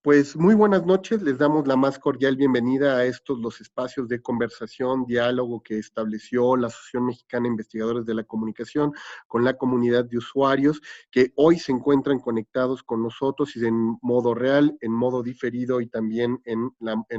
Pues muy buenas noches, les damos la más cordial bienvenida a estos los espacios de conversación, diálogo que estableció la Asociación Mexicana de Investigadores de la Comunicación con la comunidad de usuarios que hoy se encuentran conectados con nosotros y en modo real, en modo diferido y también en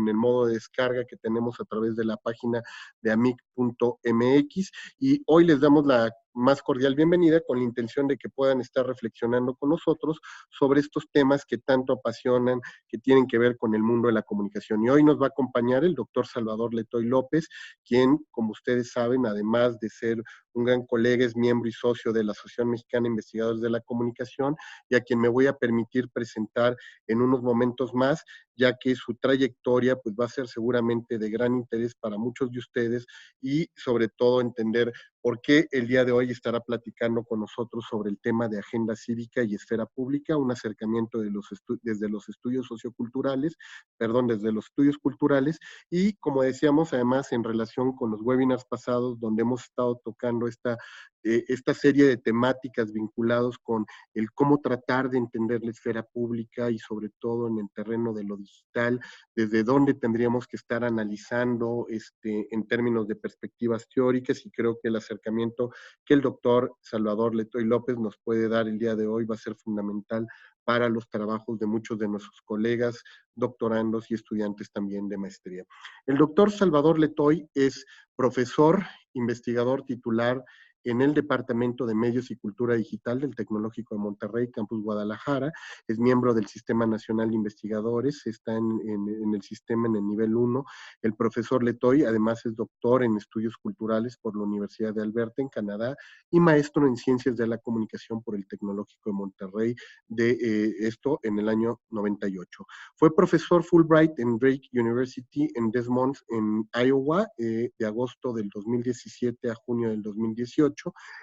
el modo de descarga que tenemos a través de la página de amic.mx. Y hoy les damos la más cordial bienvenida con la intención de que puedan estar reflexionando con nosotros sobre estos temas que tanto apasionan, que tienen que ver con el mundo de la comunicación. Y hoy nos va a acompañar el doctor Salvador Letoy López, quien, como ustedes saben, además de ser un gran colega, es miembro y socio de la Asociación Mexicana de Investigadores de la Comunicación, y a quien me voy a permitir presentar en unos momentos más, ya que su trayectoria pues, va a ser seguramente de gran interés para muchos de ustedes y sobre todo entender por qué el día de hoy estará platicando con nosotros sobre el tema de agenda cívica y esfera pública, un acercamiento desde los estudios socioculturales, desde los estudios culturales, y como decíamos, además en relación con los webinars pasados, donde hemos estado tocando esta serie de temáticas vinculados con el cómo tratar de entender la esfera pública y sobre todo en el terreno de lo digital, desde dónde tendríamos que estar analizando en términos de perspectivas teóricas, y creo que el acercamiento que el doctor Salvador Letoy López nos puede dar el día de hoy va a ser fundamental para los trabajos de muchos de nuestros colegas, doctorandos y estudiantes también de maestría. El doctor Salvador Letoy es profesor, investigador titular en el Departamento de Medios y Cultura Digital del Tecnológico de Monterrey, Campus Guadalajara. Es miembro del Sistema Nacional de Investigadores, está en el sistema en el nivel 1. El profesor Letoy además es doctor en estudios culturales por la Universidad de Alberta, en Canadá, y maestro en Ciencias de la Comunicación por el Tecnológico de Monterrey, esto en el año 98. Fue profesor Fulbright en Drake University en Des Moines, en Iowa, de agosto del 2017 a junio del 2018,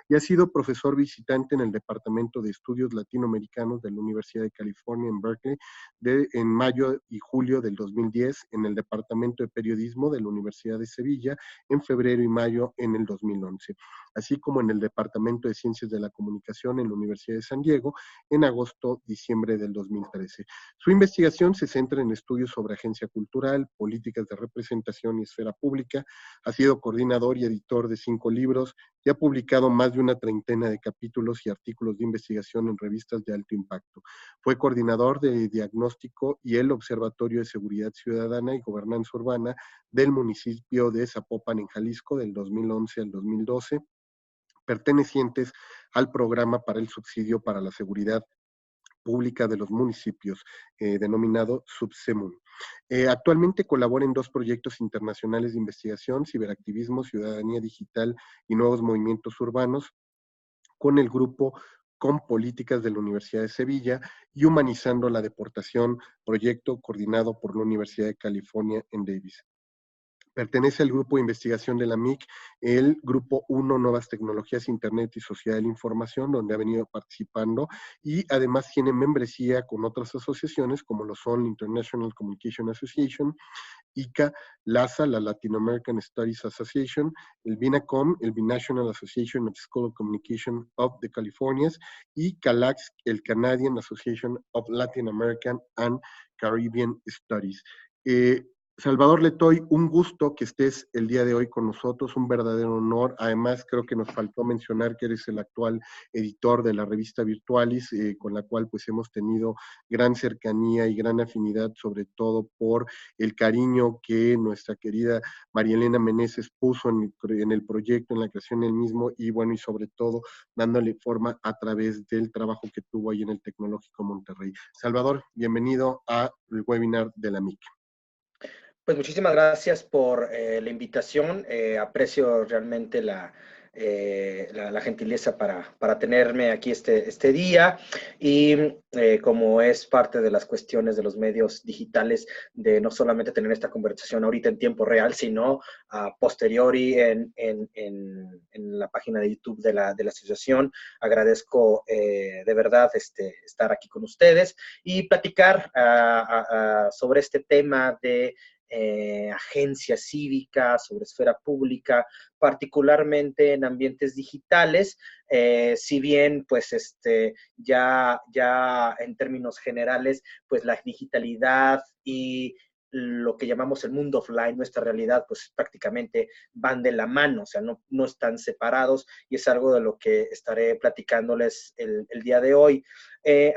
y ha sido profesor visitante en el Departamento de Estudios Latinoamericanos de la Universidad de California en Berkeley en mayo y julio del 2010, en el Departamento de Periodismo de la Universidad de Sevilla en febrero y mayo en el 2011, así como en el Departamento de Ciencias de la Comunicación en la Universidad de San Diego en agosto-diciembre del 2013. Su investigación se centra en estudios sobre agencia cultural, políticas de representación y esfera pública. Ha sido coordinador y editor de 5 libros y ha publicado más de una treintena de capítulos y artículos de investigación en revistas de alto impacto. Fue coordinador de diagnóstico y el Observatorio de Seguridad Ciudadana y Gobernanza Urbana del municipio de Zapopan, en Jalisco, del 2011 al 2012, pertenecientes al Programa para el Subsidio para la Seguridad Pública de los Municipios, denominado Subsemun. Actualmente colabora en 2 proyectos internacionales de investigación: ciberactivismo, ciudadanía digital y nuevos movimientos urbanos, con el grupo con políticas de la Universidad de Sevilla, y Humanizando la Deportación, proyecto coordinado por la Universidad de California en Davis. Pertenece al grupo de investigación de la MIC, el grupo 1, Nuevas Tecnologías, Internet y Sociedad de la Información, donde ha venido participando, y además tiene membresía con otras asociaciones como lo son International Communication Association, ICA, LASA, la Latin American Studies Association, el BINACOM, el Binational Association of School of Communication of the Californias, y CALAX, el Canadian Association of Latin American and Caribbean Studies. Salvador Letoy, un gusto que estés el día de hoy con nosotros, un verdadero honor. Además, creo que nos faltó mencionar que eres el actual editor de la revista Virtualis, con la cual pues hemos tenido gran cercanía y gran afinidad, sobre todo por el cariño que nuestra querida María Elena Meneses puso en el proyecto, en la creación del mismo, y bueno, y sobre todo dándole forma a través del trabajo que tuvo ahí en el Tecnológico Monterrey. Salvador, bienvenido al webinar de la MIC. Pues muchísimas gracias por la invitación. Aprecio realmente la gentileza para tenerme aquí este día. Y como es parte de las cuestiones de los medios digitales, de no solamente tener esta conversación ahorita en tiempo real, sino a posteriori en la página de YouTube de la asociación, agradezco de verdad estar aquí con ustedes y platicar sobre este tema de agencia cívica, sobre esfera pública, particularmente en ambientes digitales, si bien pues ya en términos generales pues la digitalidad y lo que llamamos el mundo offline, nuestra realidad, pues prácticamente van de la mano, o sea, no están separados, y es algo de lo que estaré platicándoles el día de hoy.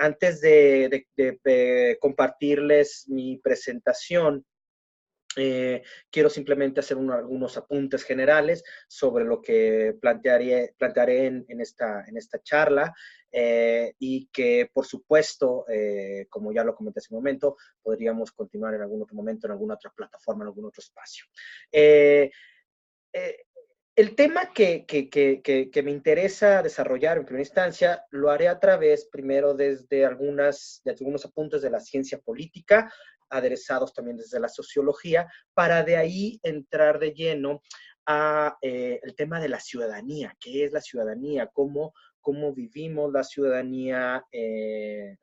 Antes de compartirles mi presentación, quiero simplemente hacer algunos apuntes generales sobre lo que plantearé en esta charla, y que, por supuesto, como ya lo comenté hace un momento, podríamos continuar en algún otro momento, en alguna otra plataforma, en algún otro espacio. Eh, el tema que me interesa desarrollar en primera instancia lo haré a través, primero, desde algunos apuntes de la ciencia política, aderezados también desde la sociología, para de ahí entrar de lleno a el tema de la ciudadanía. ¿Qué es la ciudadanía? ¿Cómo vivimos la ciudadanía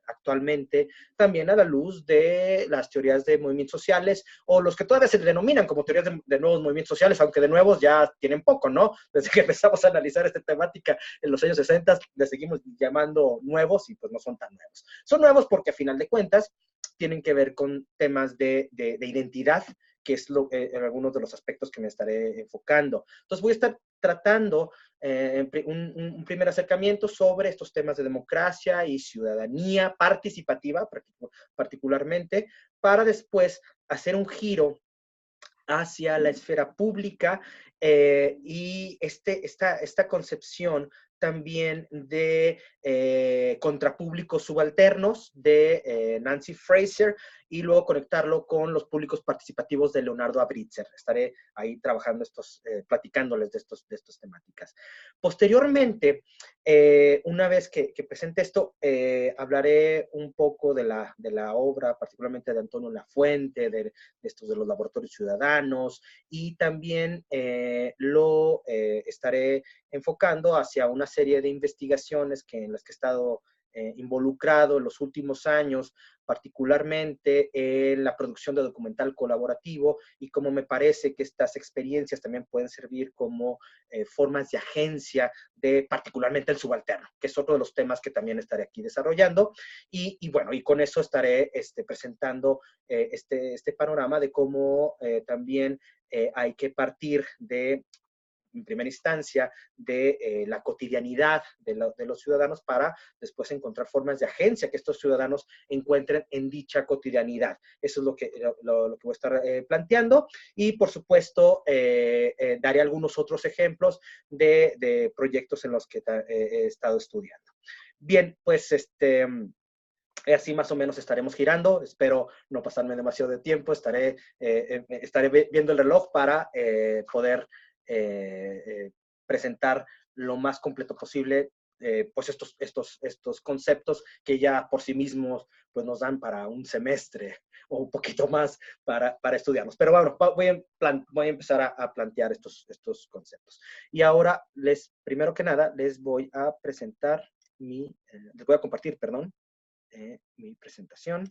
actualmente? También a la luz de las teorías de movimientos sociales, o los que todavía se denominan como teorías de nuevos movimientos sociales, aunque de nuevos ya tienen poco, ¿no? Desde que empezamos a analizar esta temática en los años 60, le seguimos llamando nuevos, y pues no son tan nuevos. Son nuevos porque, a final de cuentas, tienen que ver con temas de identidad, que es algunos de los aspectos que me estaré enfocando. Entonces voy a estar tratando un primer acercamiento sobre estos temas de democracia y ciudadanía participativa, particularmente, para después hacer un giro hacia la esfera pública, y esta concepción también de contrapúblicos subalternos de Nancy Fraser, y luego conectarlo con los públicos participativos de Leonardo Abruzzer. Estaré ahí trabajando platicándoles de estas temáticas. Posteriormente, una vez que presente esto, hablaré un poco de la obra, particularmente de Antonio Lafuente, de los laboratorios ciudadanos, y también lo estaré enfocando hacia una serie de investigaciones en las que he estado involucrado en los últimos años, particularmente en la producción de documental colaborativo, y cómo me parece que estas experiencias también pueden servir como formas de agencia de particularmente el subalterno, que es otro de los temas que también estaré aquí desarrollando. Y bueno, y con eso estaré presentando este panorama de cómo también hay que partir de, en primera instancia, de la cotidianidad de los ciudadanos, para después encontrar formas de agencia que estos ciudadanos encuentren en dicha cotidianidad. Eso es lo que voy a estar planteando, y por supuesto daré algunos otros ejemplos de proyectos en los que he estado estudiando. Bien, pues así más o menos estaremos girando. Espero no pasarme demasiado de tiempo. Estaré viendo el reloj para poder presentar lo más completo posible pues estos conceptos que ya por sí mismos pues nos dan para un semestre o un poquito más para estudiarlos. Pero bueno, voy a empezar a plantear estos conceptos. Y ahora, primero que nada, les voy a presentar les voy a compartir, perdón, mi presentación.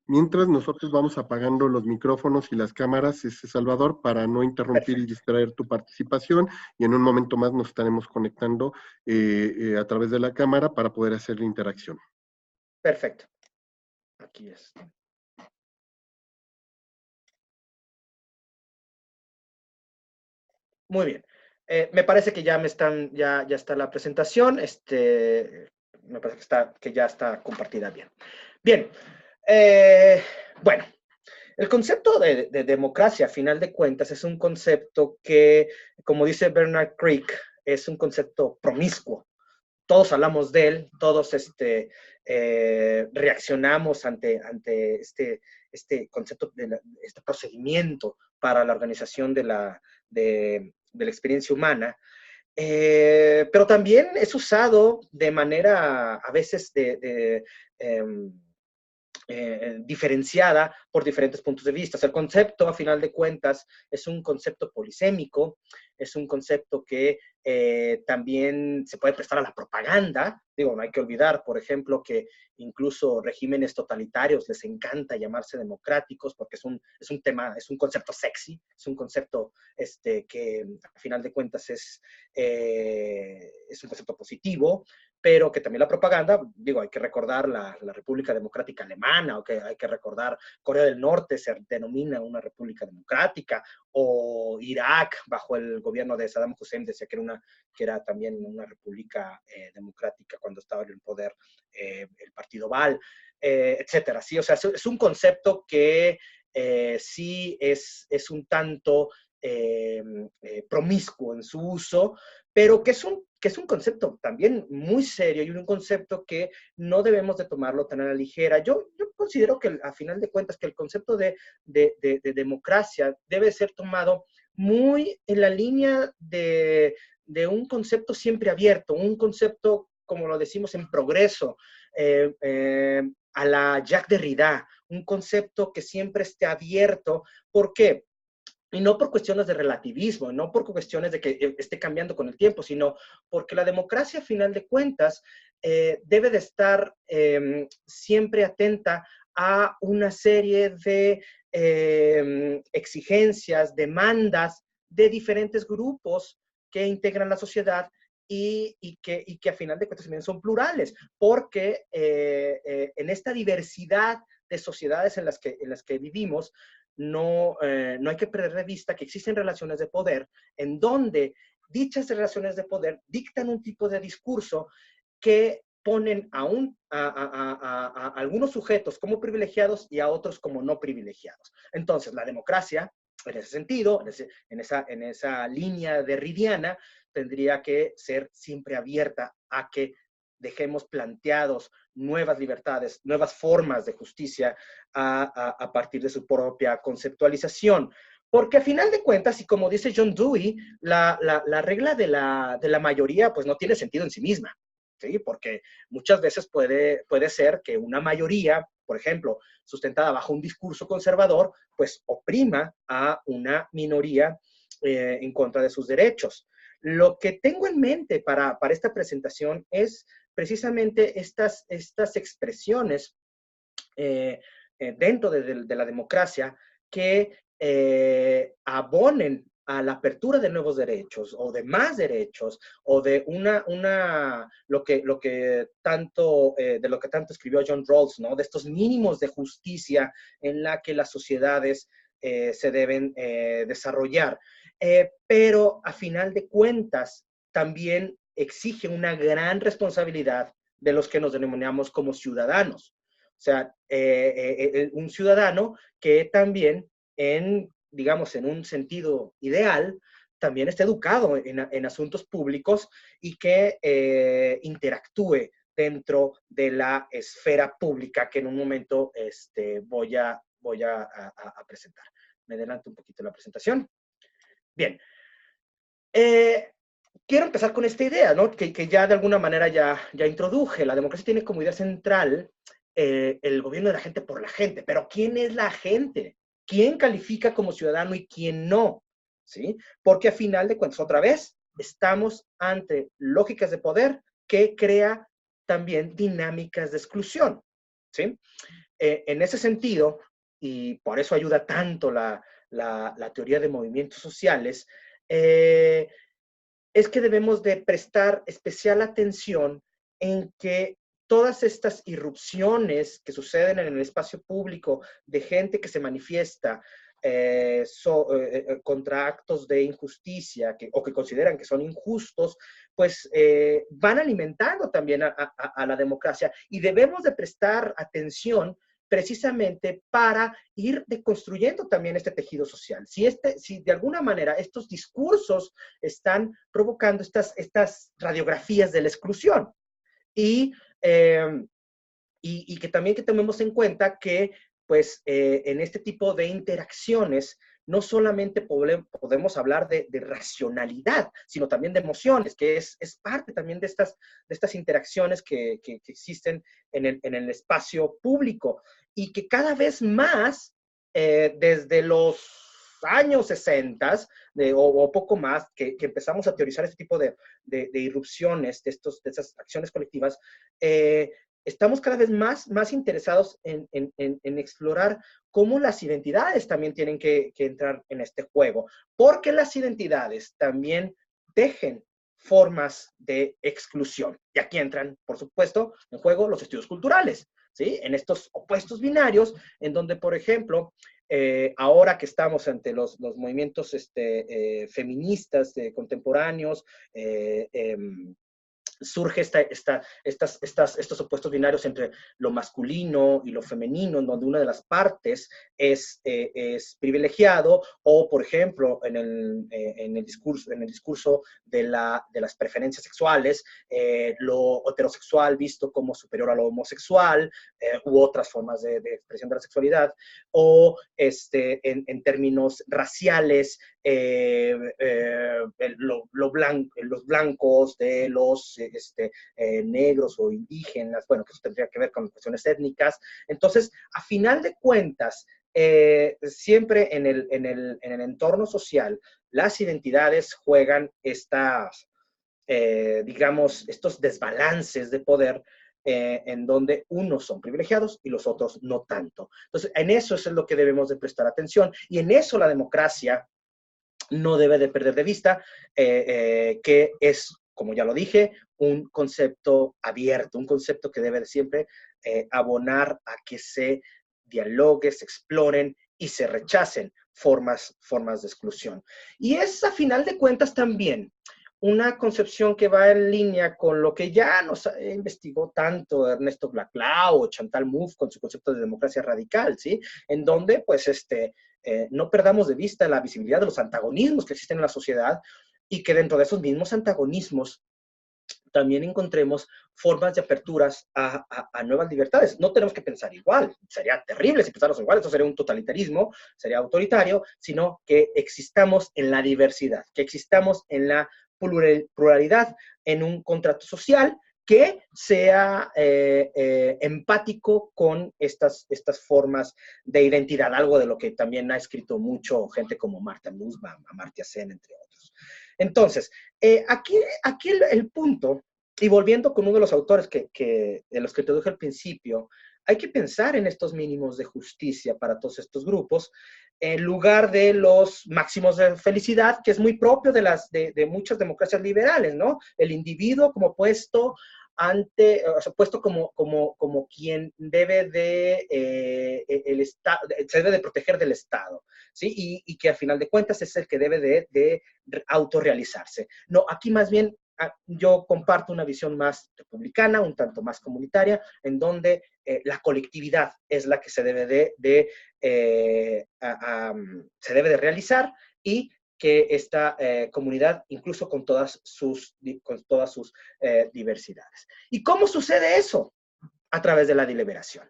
Mientras nosotros vamos apagando los micrófonos y las cámaras, Salvador, para no interrumpir y distraer tu participación, y en un momento más nos estaremos conectando a través de la cámara para poder hacer la interacción. Perfecto. Aquí está. Muy bien. Me parece que ya está la presentación. Me parece que ya está compartida bien. Bien. Bueno, el concepto de democracia, a final de cuentas, es un concepto que, como dice Bernard Crick, es un concepto promiscuo. Todos hablamos de él, todos reaccionamos ante este concepto, este procedimiento para la organización de la experiencia humana. Pero también es usado de manera a veces diferenciada por diferentes puntos de vista. O sea, el concepto, a final de cuentas, es un concepto polisémico, es un concepto que también se puede prestar a la propaganda. Digo, no hay que olvidar, por ejemplo, que incluso regímenes totalitarios les encanta llamarse democráticos porque es un tema, es un concepto sexy, es un concepto que a final de cuentas es un concepto positivo, pero que también la propaganda, digo, hay que recordar la República Democrática Alemana, o que hay que recordar Corea del Norte se denomina una república democrática, o Irak bajo el gobierno de Saddam Hussein decía que era también una república democrática cuando estaba en el poder el partido Baal, etcétera. ¿Sí? O sea, es un concepto que sí es un tanto promiscuo en su uso, pero que es un concepto también muy serio y un concepto que no debemos de tomarlo tan a la ligera. Yo considero que a final de cuentas que el concepto de democracia debe ser tomado muy en la línea de un concepto siempre abierto, un concepto, como lo decimos, en progreso, a la Jacques Derrida, un concepto que siempre esté abierto. ¿Por qué? Y no por cuestiones de relativismo, no por cuestiones de que esté cambiando con el tiempo, sino porque la democracia, a final de cuentas, debe de estar siempre atenta a una serie de exigencias, demandas de diferentes grupos que integran la sociedad y que a final de cuentas también son plurales, porque en esta diversidad de sociedades en las que vivimos, no hay que perder de vista que existen relaciones de poder en donde dichas relaciones de poder dictan un tipo de discurso que ponen a algunos sujetos como privilegiados y a otros como no privilegiados. Entonces, la democracia, en ese sentido, en esa línea derridiana, tendría que ser siempre abierta a que dejemos planteados nuevas libertades, nuevas formas de justicia a partir de su propia conceptualización. Porque a final de cuentas, y como dice John Dewey, la regla de la mayoría pues no tiene sentido en sí misma. ¿Sí? Porque muchas veces puede ser que una mayoría, por ejemplo, sustentada bajo un discurso conservador, pues oprima a una minoría en contra de sus derechos. Lo que tengo en mente para esta presentación es precisamente estas expresiones dentro de la democracia que abonen a la apertura de nuevos derechos o de más derechos o de lo que tanto escribió John Rawls, ¿no? De estos mínimos de justicia en la que las sociedades se deben desarrollar. Pero a final de cuentas también exige una gran responsabilidad de los que nos denominamos como ciudadanos. O sea, un ciudadano que también digamos, en un sentido ideal, también está educado en asuntos públicos y que interactúe dentro de la esfera pública que en un momento voy a presentar. Me adelanto un poquito la presentación. Bien. Quiero empezar con esta idea, ¿no? Que ya de alguna manera ya introduje. La democracia tiene como idea central el gobierno de la gente por la gente. Pero ¿quién es la gente? ¿Quién califica como ciudadano y quién no? ¿Sí? Porque a final de cuentas, otra vez, estamos ante lógicas de poder que crea también dinámicas de exclusión. ¿Sí? En ese sentido, y por eso ayuda tanto la teoría de movimientos sociales, es que debemos de prestar especial atención en que todas estas irrupciones que suceden en el espacio público de gente que se manifiesta contra actos de injusticia o que consideran que son injustos, pues van alimentando también a la democracia y debemos de prestar atención precisamente para ir deconstruyendo también este tejido social. Si de alguna manera estos discursos están provocando estas radiografías de la exclusión y, que también que tomemos en cuenta que pues en este tipo de interacciones no solamente podemos hablar de racionalidad, sino también de emociones, que es parte también de estas interacciones que existen en el espacio público y que cada vez más, desde los años 60 o poco más, que empezamos a teorizar este tipo de irrupciones, de estas acciones colectivas, estamos cada vez más interesados en explorar cómo las identidades también tienen que entrar en este juego, porque las identidades también tejen formas de exclusión. Y aquí entran, por supuesto, en juego los estudios culturales, ¿sí? En estos opuestos binarios, en donde, por ejemplo, ahora que estamos ante los movimientos feministas contemporáneos, surge estos opuestos binarios entre lo masculino y lo femenino, en donde una de las partes es privilegiado, o por ejemplo, en el discurso de las preferencias sexuales, lo heterosexual visto como superior a lo homosexual, u otras formas de expresión de la sexualidad, o en términos raciales, los blancos de los negros o indígenas, bueno, que eso tendría que ver con cuestiones étnicas. Entonces, a final de cuentas, siempre en el entorno social, las identidades juegan digamos, estos desbalances de poder, en donde unos son privilegiados y los otros no tanto. Entonces, en eso es lo que debemos de prestar atención, y en eso la democracia no debe de perder de vista, que es, como ya lo dije, un concepto abierto, un concepto que debe de siempre abonar a que se dialogue, se exploren y se rechacen formas de exclusión. Y es, a final de cuentas, también una concepción que va en línea con lo que ya nos investigó tanto Ernesto Laclau o Chantal Mouffe con su concepto de democracia radical, ¿sí? En donde, pues, no perdamos de vista la visibilidad de los antagonismos que existen en la sociedad, y que dentro de esos mismos antagonismos también encontremos formas de aperturas a nuevas libertades. No tenemos que pensar igual, sería terrible si pensáramos igual, eso sería un totalitarismo, sería autoritario, sino que existamos en la diversidad, que existamos en la pluralidad, en un contrato social que sea empático con estas formas de identidad, algo de lo que también ha escrito mucho gente como Marta Nussbaum, Amartya Sen, entre otros. Entonces, aquí el punto, y volviendo con uno de los autores de los que te dije al principio, hay que pensar en estos mínimos de justicia para todos estos grupos, en lugar de los máximos de felicidad, que es muy propio de muchas democracias liberales, ¿no? El individuo como puesto o sea, puesto como quien debe de, se debe de proteger del Estado, ¿sí? Y que a final de cuentas es el que debe de autorrealizarse. No, aquí más bien yo comparto una visión más republicana, un tanto más comunitaria, en donde la colectividad es la que se debe se debe de realizar, y que esta comunidad, incluso con todas sus diversidades. ¿Y cómo sucede eso? A través de la deliberación,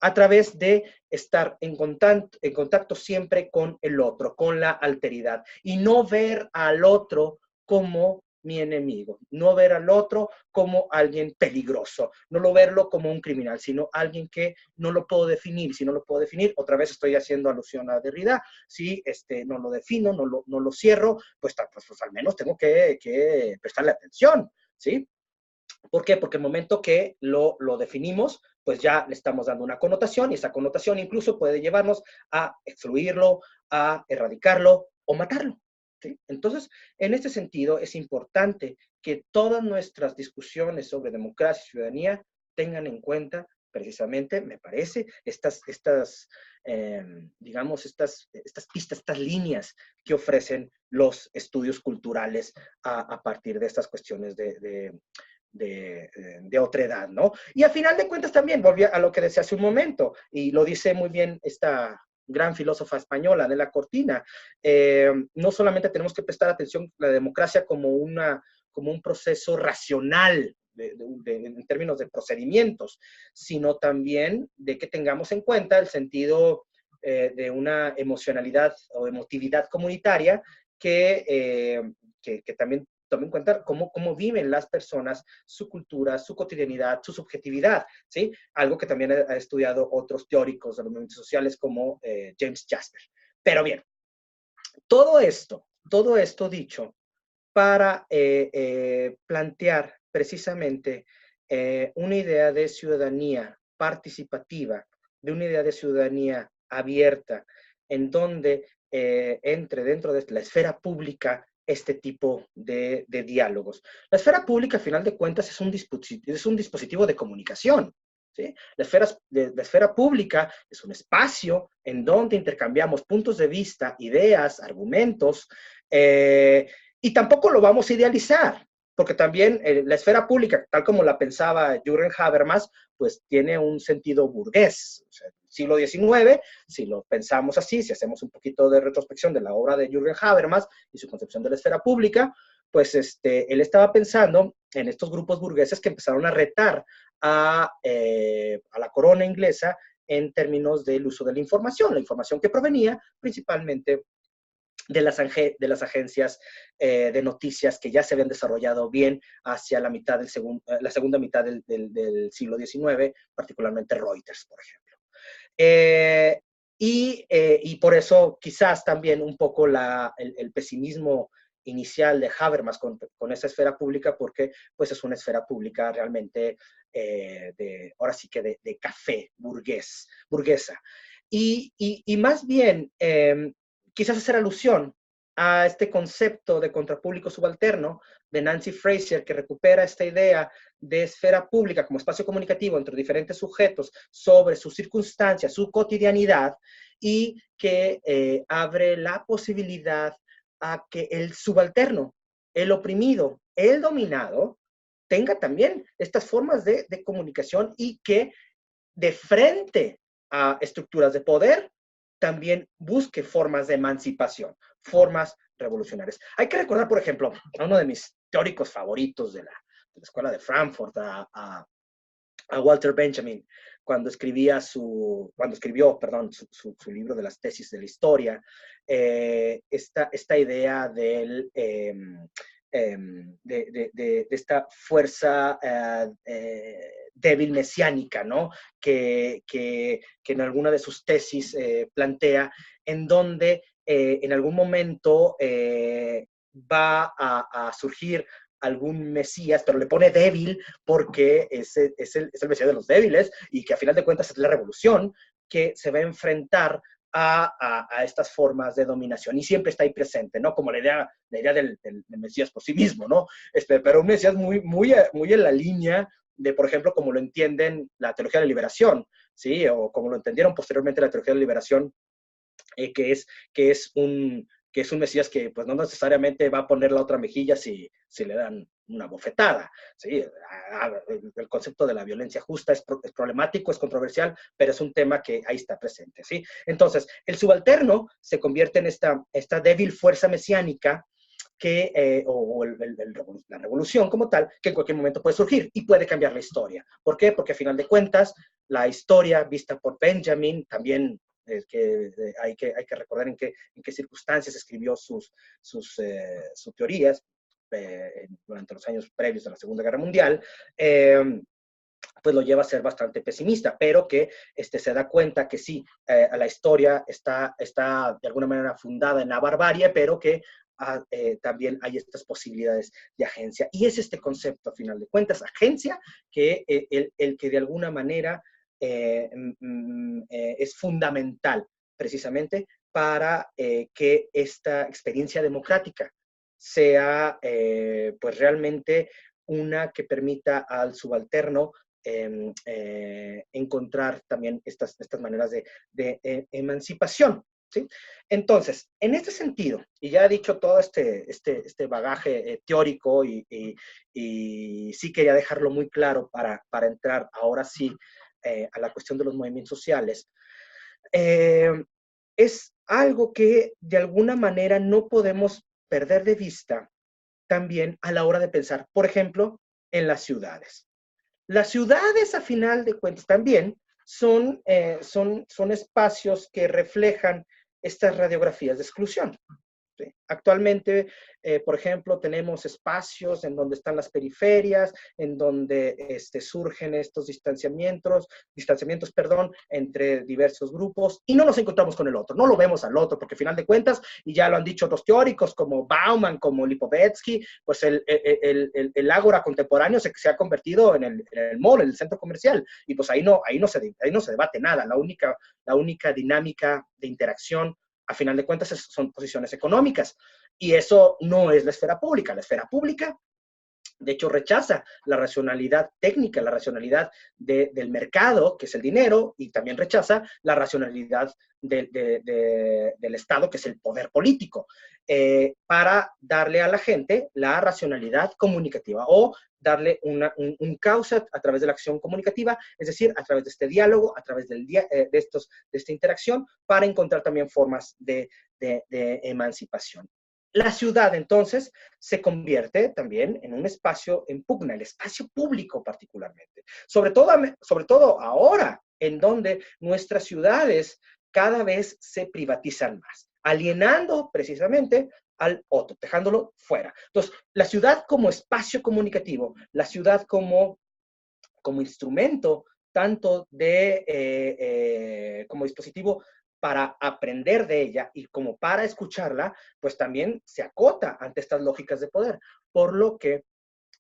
a través de estar en contacto siempre con el otro, con la alteridad, y no ver al otro como mi enemigo, no ver al otro como alguien peligroso, no lo verlo como un criminal, sino alguien que no lo puedo definir. Si no lo puedo definir, otra vez estoy haciendo alusión a Derrida, si no lo defino, no lo cierro, pues al menos tengo que prestarle atención, ¿sí? ¿Por qué? Porque el momento que lo definimos, pues ya le estamos dando una connotación, y esa connotación incluso puede llevarnos a excluirlo, a erradicarlo o matarlo, ¿sí? Entonces, en este sentido, es importante que todas nuestras discusiones sobre democracia y ciudadanía tengan en cuenta precisamente, me parece, digamos, estas pistas, estas líneas que ofrecen los estudios culturales a partir de estas cuestiones de otredad, ¿no? Y a final de cuentas también, volví a lo que decía hace un momento, y lo dice muy bien esta gran filósofa española, Adela Cortina, no solamente tenemos que prestar atención a la democracia como un proceso racional, en términos de procedimientos, sino también de que tengamos en cuenta el sentido de una emocionalidad o emotividad comunitaria que también tome en cuenta cómo viven las personas, su cultura, su cotidianidad, su subjetividad, ¿sí? Algo que también ha estudiado otros teóricos de los movimientos sociales como James Jasper. Pero bien, todo esto dicho para plantear precisamente una idea de ciudadanía participativa, de una idea de ciudadanía abierta, en donde entre dentro de la esfera pública este tipo de diálogos. La esfera pública, a final de cuentas, es un dispositivo de comunicación. ¿Sí? La esfera pública es un espacio en donde intercambiamos puntos de vista, ideas, argumentos, y tampoco lo vamos a idealizar, porque también la esfera pública, tal como la pensaba Jürgen Habermas, pues tiene un sentido burgués. O sea, siglo XIX, si lo pensamos así, si hacemos un poquito de retrospección de la obra de Jürgen Habermas y su concepción de la esfera pública, pues él estaba pensando en estos grupos burgueses que empezaron a retar a la corona inglesa en términos del uso de la información que provenía principalmente de las agencias de noticias que ya se habían desarrollado bien hacia la segunda mitad del siglo XIX, particularmente Reuters, por ejemplo. Y por eso quizás también un poco el pesimismo inicial de Habermas con esa esfera pública, porque pues es una esfera pública realmente ahora sí que de café burguesa. Y más bien, quizás hacer alusión a este concepto de contrapúblico subalterno de Nancy Fraser, que recupera esta idea de esfera pública como espacio comunicativo entre diferentes sujetos sobre sus circunstancias, su cotidianidad, y que abre la posibilidad a que el subalterno, el oprimido, el dominado, tenga también estas formas de comunicación y que de frente a estructuras de poder también busque formas de emancipación, formas revolucionarias. Hay que recordar, por ejemplo, a uno de mis teóricos favoritos de la Escuela de Frankfurt, a Walter Benjamin, cuando escribió su libro de las tesis de la historia, esta idea de esta fuerza débil mesiánica, ¿no? Que en alguna de sus tesis plantea, en donde en algún momento va a surgir algún mesías, pero le pone débil porque es el mesías de los débiles y que a final de cuentas es la revolución que se va a enfrentar a estas formas de dominación y siempre está ahí presente, ¿no? Como la idea del mesías por sí mismo, ¿no? Pero un mesías muy en la línea de, por ejemplo, como lo entienden la teología de la liberación, ¿sí? O como lo entendieron posteriormente la teología de la liberación, que es un mesías que pues no necesariamente va a poner la otra mejilla si le dan una bofetada. ¿Sí? El concepto de la violencia justa es problemático, es controversial, pero es un tema que ahí está presente. ¿Sí? Entonces, el subalterno se convierte en esta débil fuerza mesiánica la revolución como tal, que en cualquier momento puede surgir y puede cambiar la historia. ¿Por qué? Porque a final de cuentas, la historia vista por Benjamin también hay que recordar en qué circunstancias escribió sus teorías durante los años previos a la Segunda Guerra Mundial, pues lo lleva a ser bastante pesimista, pero que se da cuenta que sí, la historia está de alguna manera fundada en la barbarie, pero que también hay estas posibilidades de agencia. Y es este concepto, a final de cuentas, agencia, que el que de alguna manera es fundamental precisamente para que esta experiencia democrática sea pues realmente una que permita al subalterno encontrar también estas maneras de emancipación. ¿Sí? Entonces, en este sentido, y ya he dicho todo este bagaje teórico y sí quería dejarlo muy claro para entrar ahora sí a la cuestión de los movimientos sociales, es algo que de alguna manera no podemos perder de vista también a la hora de pensar, por ejemplo, en las ciudades. Las ciudades, a final de cuentas, también son espacios que reflejan estas radiografías de exclusión. ¿Sí? Actualmente, por ejemplo, tenemos espacios en donde están las periferias, en donde surgen estos distanciamientos, entre diversos grupos, y no nos encontramos con el otro, no lo vemos al otro, porque al final de cuentas, y ya lo han dicho otros teóricos como Bauman, como Lipovetsky, pues el ágora contemporáneo se ha convertido en el mall, en el centro comercial, y pues ahí no se debate nada. La única dinámica de interacción a final de cuentas son posiciones económicas, y eso no es la esfera pública. La esfera pública, de hecho, rechaza la racionalidad técnica, la racionalidad del mercado, que es el dinero, y también rechaza la racionalidad del Estado, que es el poder político, para darle a la gente la racionalidad comunicativa, o darle un causa a través de la acción comunicativa, es decir, a través de este diálogo, a través de esta interacción, para encontrar también formas de emancipación. La ciudad, entonces, se convierte también en un espacio en pugna, el espacio público particularmente. Sobre todo ahora, en donde nuestras ciudades cada vez se privatizan más, alienando precisamente al otro, dejándolo fuera. Entonces, la ciudad como espacio comunicativo, la ciudad como instrumento, tanto como dispositivo para aprender de ella y como para escucharla, pues también se acota ante estas lógicas de poder. Por lo que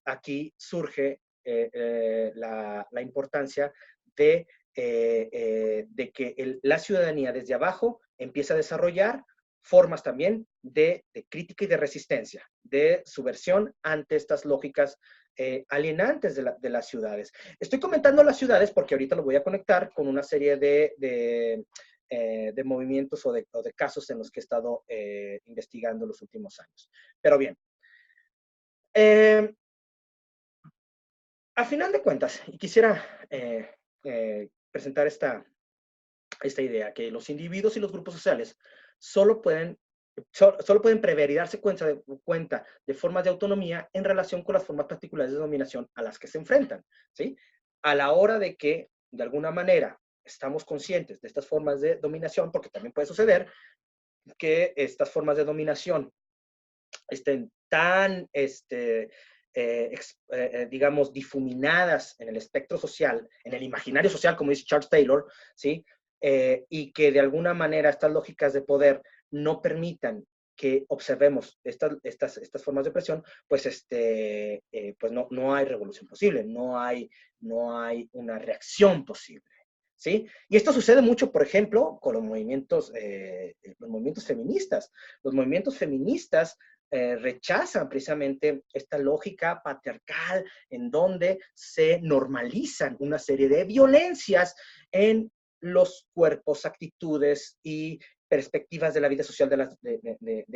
aquí surge la importancia de que la ciudadanía desde abajo empieza a desarrollar formas también de crítica y de resistencia, de subversión ante estas lógicas alienantes de las ciudades. Estoy comentando las ciudades porque ahorita lo voy a conectar con una serie de movimientos o de casos en los que he estado investigando los últimos años. Pero bien, a final de cuentas, y quisiera presentar esta idea, que los individuos y los grupos sociales solo pueden prever y darse cuenta de formas de autonomía en relación con las formas particulares de dominación a las que se enfrentan, ¿sí? A la hora de que, de alguna manera, estamos conscientes de estas formas de dominación, porque también puede suceder que estas formas de dominación estén tan, digamos, difuminadas en el espectro social, en el imaginario social, como dice Charles Taylor, ¿sí? Y que de alguna manera estas lógicas de poder no permitan que observemos estas formas de opresión, pues, pues no hay revolución posible, no hay una reacción posible, ¿sí? Y esto sucede mucho, por ejemplo, con los movimientos feministas. Los movimientos feministas rechazan precisamente esta lógica patriarcal en donde se normalizan una serie de violencias en los cuerpos, actitudes y perspectivas de la vida social de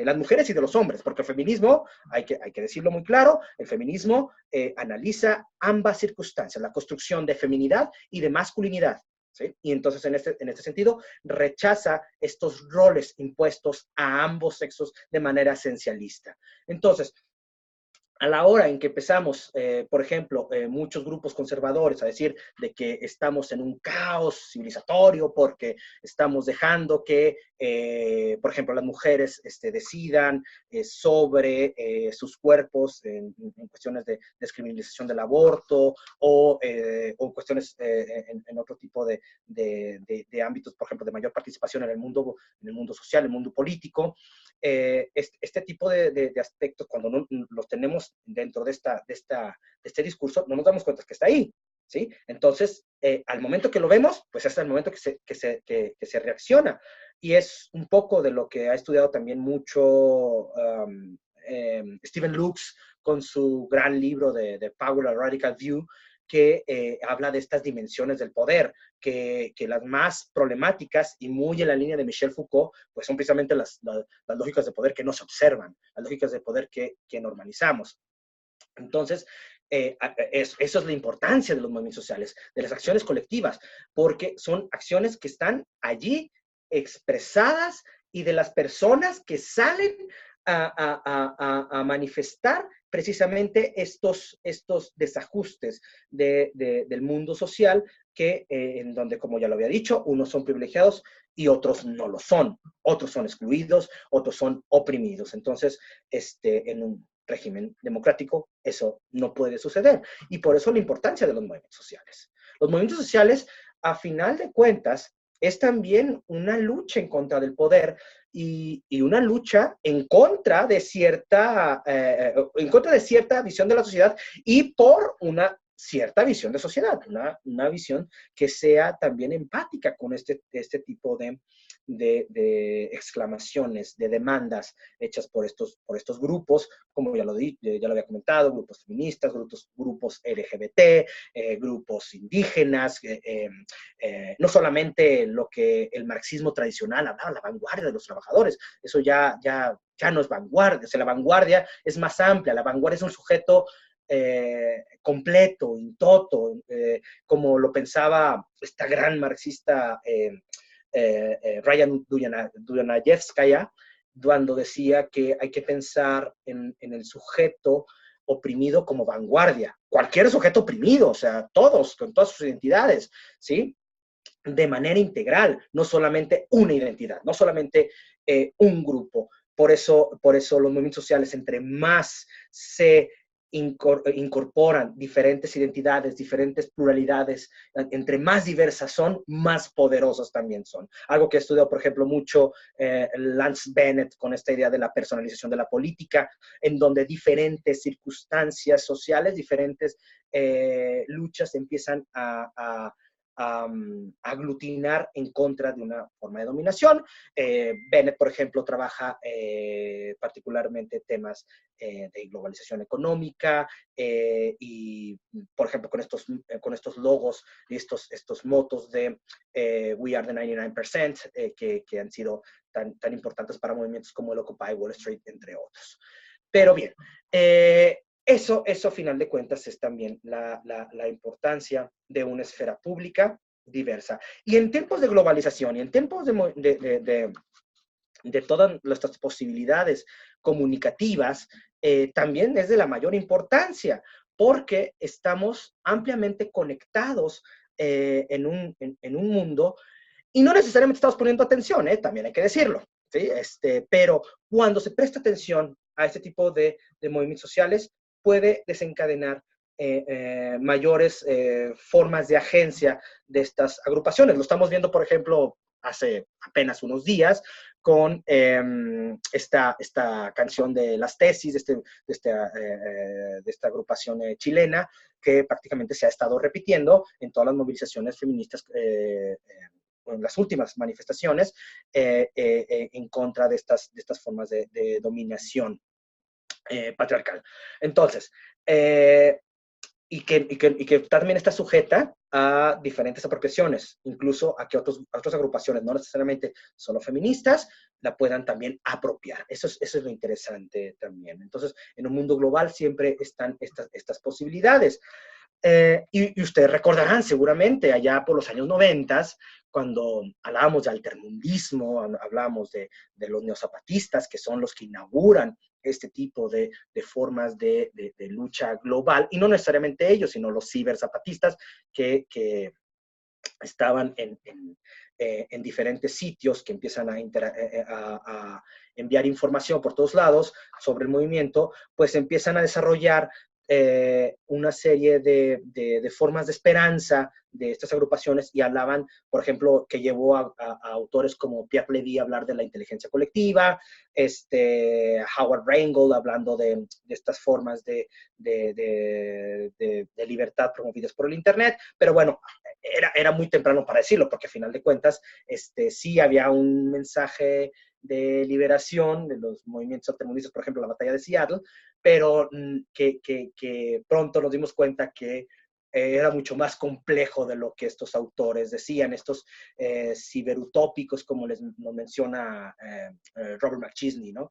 las mujeres y de los hombres, porque el feminismo, hay que decirlo muy claro, el feminismo analiza ambas circunstancias, la construcción de feminidad y de masculinidad, ¿sí? Y entonces, en este sentido, rechaza estos roles impuestos a ambos sexos de manera esencialista. Entonces, a la hora en que empezamos, por ejemplo, muchos grupos conservadores a decir de que estamos en un caos civilizatorio porque estamos dejando que, por ejemplo, las mujeres decidan sobre sus cuerpos en cuestiones de descriminalización del aborto o cuestiones en otro tipo de ámbitos, por ejemplo, de mayor participación en el mundo social, en el mundo político. Este tipo de aspectos, cuando no los tenemos dentro de este discurso, no nos damos cuenta que está ahí, ¿sí? Entonces, al momento que lo vemos, pues es el momento que se reacciona. Y es un poco de lo que ha estudiado también mucho Stephen Lux con su gran libro de Power, a Radical View, que habla de estas dimensiones del poder, que las más problemáticas y muy en la línea de Michel Foucault, pues son precisamente las lógicas de poder que no se observan, las lógicas de poder que normalizamos. Entonces, eso es la importancia de los movimientos sociales, de las acciones colectivas, porque son acciones que están allí expresadas y de las personas que salen a manifestar precisamente estos desajustes del mundo social en donde, como ya lo había dicho, unos son privilegiados y otros no lo son. Otros son excluidos, otros son oprimidos. Entonces, en un régimen democrático eso no puede suceder. Y por eso la importancia de los movimientos sociales. Los movimientos sociales, a final de cuentas, es también una lucha en contra del poder y una lucha en contra de cierta visión de la sociedad y por una cierta visión de sociedad, una visión que sea también empática con este tipo de exclamaciones, de demandas hechas por estos grupos, como ya lo había comentado, grupos feministas, grupos LGBT, grupos indígenas, no solamente lo que el marxismo tradicional hablaba, la vanguardia de los trabajadores, eso ya no es vanguardia, o sea, la vanguardia es más amplia, la vanguardia es un sujeto completo, in toto, como lo pensaba esta gran marxista Ryan Duyanayevskaya, cuando decía que hay que pensar en el sujeto oprimido como vanguardia. Cualquier sujeto oprimido, o sea, todos, con todas sus identidades, ¿sí? De manera integral, no solamente una identidad, no solamente un grupo. Por eso los movimientos sociales, entre más se incorporan diferentes identidades, diferentes pluralidades, entre más diversas son, más poderosas también son. Algo que he estudiado, por ejemplo, mucho Lance Bennett con esta idea de la personalización de la política, en donde diferentes circunstancias sociales, diferentes luchas empiezan a aglutinar en contra de una forma de dominación. Bennett, por ejemplo, trabaja particularmente temas de globalización económica y, por ejemplo, con estos logos y estos motos de We are the 99%, que han sido tan importantes para movimientos como el Occupy Wall Street, entre otros. Pero bien, eso a final de cuentas es también la importancia de una esfera pública diversa. Y en tiempos de globalización y en tiempos de todas nuestras posibilidades comunicativas, también es de la mayor importancia, porque estamos ampliamente conectados en un mundo y no necesariamente estamos poniendo atención, también hay que decirlo, ¿sí? Pero cuando se presta atención a este tipo de movimientos sociales, puede desencadenar mayores formas de agencia de estas agrupaciones. Lo estamos viendo, por ejemplo, hace apenas unos días con esta canción de Las Tesis, de esta agrupación chilena, que prácticamente se ha estado repitiendo en todas las movilizaciones feministas en las últimas manifestaciones en contra de estas formas de dominación patriarcal. Entonces, y que también está sujeta a diferentes apropiaciones, incluso a que otras agrupaciones, no necesariamente solo feministas, la puedan también apropiar. Eso es lo interesante también. Entonces, en un mundo global siempre están estas posibilidades. Y ustedes recordarán seguramente allá por los años 90, cuando hablábamos de altermundismo, hablábamos de los neozapatistas, que son los que inauguran este tipo de formas de lucha global, y no necesariamente ellos, sino los ciberzapatistas que estaban en diferentes sitios, que empiezan a enviar información por todos lados sobre el movimiento, pues empiezan a desarrollar una serie de formas de esperanza de estas agrupaciones, y hablaban, por ejemplo, que llevó a autores como Pierre Levy a hablar de la inteligencia colectiva, Howard Rheingold hablando de estas formas de libertad promovidas por el Internet, pero bueno, era muy temprano para decirlo, porque a final de cuentas sí había un mensaje de liberación de los movimientos altermundistas, por ejemplo, la batalla de Seattle, pero que pronto nos dimos cuenta que era mucho más complejo de lo que estos autores decían, estos ciberutópicos, como nos menciona Robert McChesney, ¿no?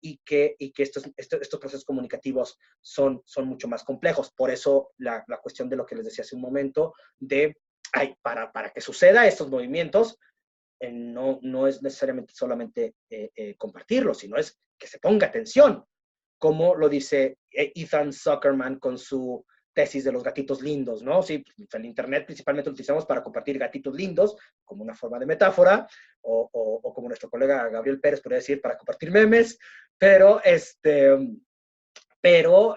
Y que estos procesos comunicativos son mucho más complejos. Por eso la cuestión de lo que les decía hace un momento, para que suceda estos movimientos, no es necesariamente solamente compartirlo, sino es que se ponga atención, como lo dice Ethan Zuckerman con su tesis de los gatitos lindos, ¿no? Sí, el Internet principalmente lo utilizamos para compartir gatitos lindos, como una forma de metáfora, o como nuestro colega Gabriel Pérez podría decir, para compartir memes, pero,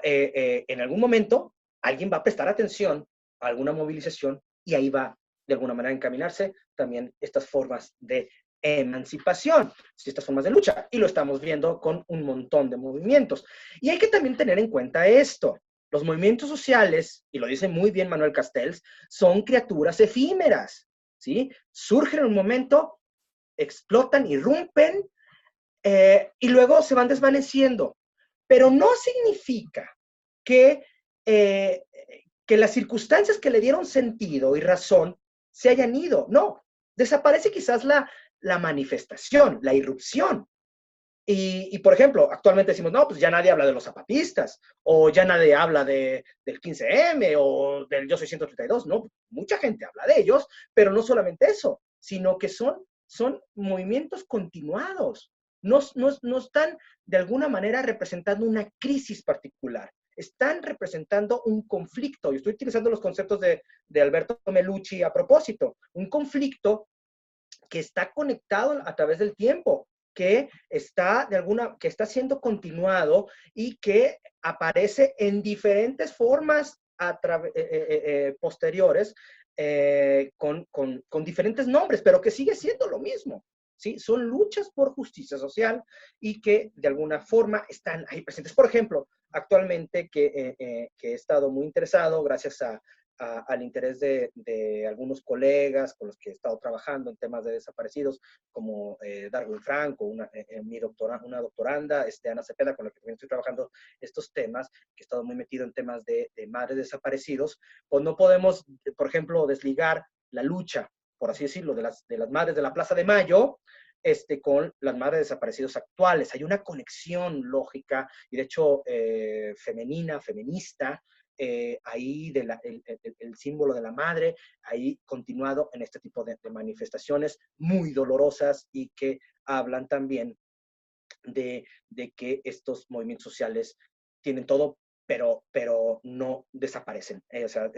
en algún momento alguien va a prestar atención a alguna movilización y ahí va de alguna manera a encaminarse también estas formas de emancipación, estas formas de lucha, y lo estamos viendo con un montón de movimientos. Y hay que también tener en cuenta esto. Los movimientos sociales, y lo dice muy bien Manuel Castells, son criaturas efímeras, ¿sí? Surgen en un momento, explotan, irrumpen, y luego se van desvaneciendo. Pero no significa que, eh, que las circunstancias que le dieron sentido y razón se hayan ido. No, desaparece quizás la manifestación, la irrupción. Por ejemplo, actualmente decimos, no, pues ya nadie habla de los zapatistas, o ya nadie habla del 15M, o del Yo Soy 132, no, mucha gente habla de ellos, pero no solamente eso, sino que son movimientos continuados, no están de alguna manera representando una crisis particular, están representando un conflicto, y estoy utilizando los conceptos de Alberto Melucci a propósito, un conflicto que está conectado a través del tiempo, que está siendo continuado y que aparece en diferentes formas posteriores con diferentes nombres, pero que sigue siendo lo mismo. ¿Sí? Son luchas por justicia social y que de alguna forma están ahí presentes. Por ejemplo, actualmente que he estado muy interesado, gracias al interés de algunos colegas con los que he estado trabajando en temas de desaparecidos, como Darwin Franco, una doctoranda, Ana Cepeda, con la que también estoy trabajando estos temas, que he estado muy metido en temas de madres desaparecidos, pues no podemos, por ejemplo, desligar la lucha, por así decirlo, de las madres de la Plaza de Mayo, con las madres desaparecidos actuales. Hay una conexión lógica y de hecho feminista, ahí el símbolo de la madre, ahí continuado en este tipo de manifestaciones muy dolorosas y que hablan también de que estos movimientos sociales tienen todo, pero no desaparecen. O sea,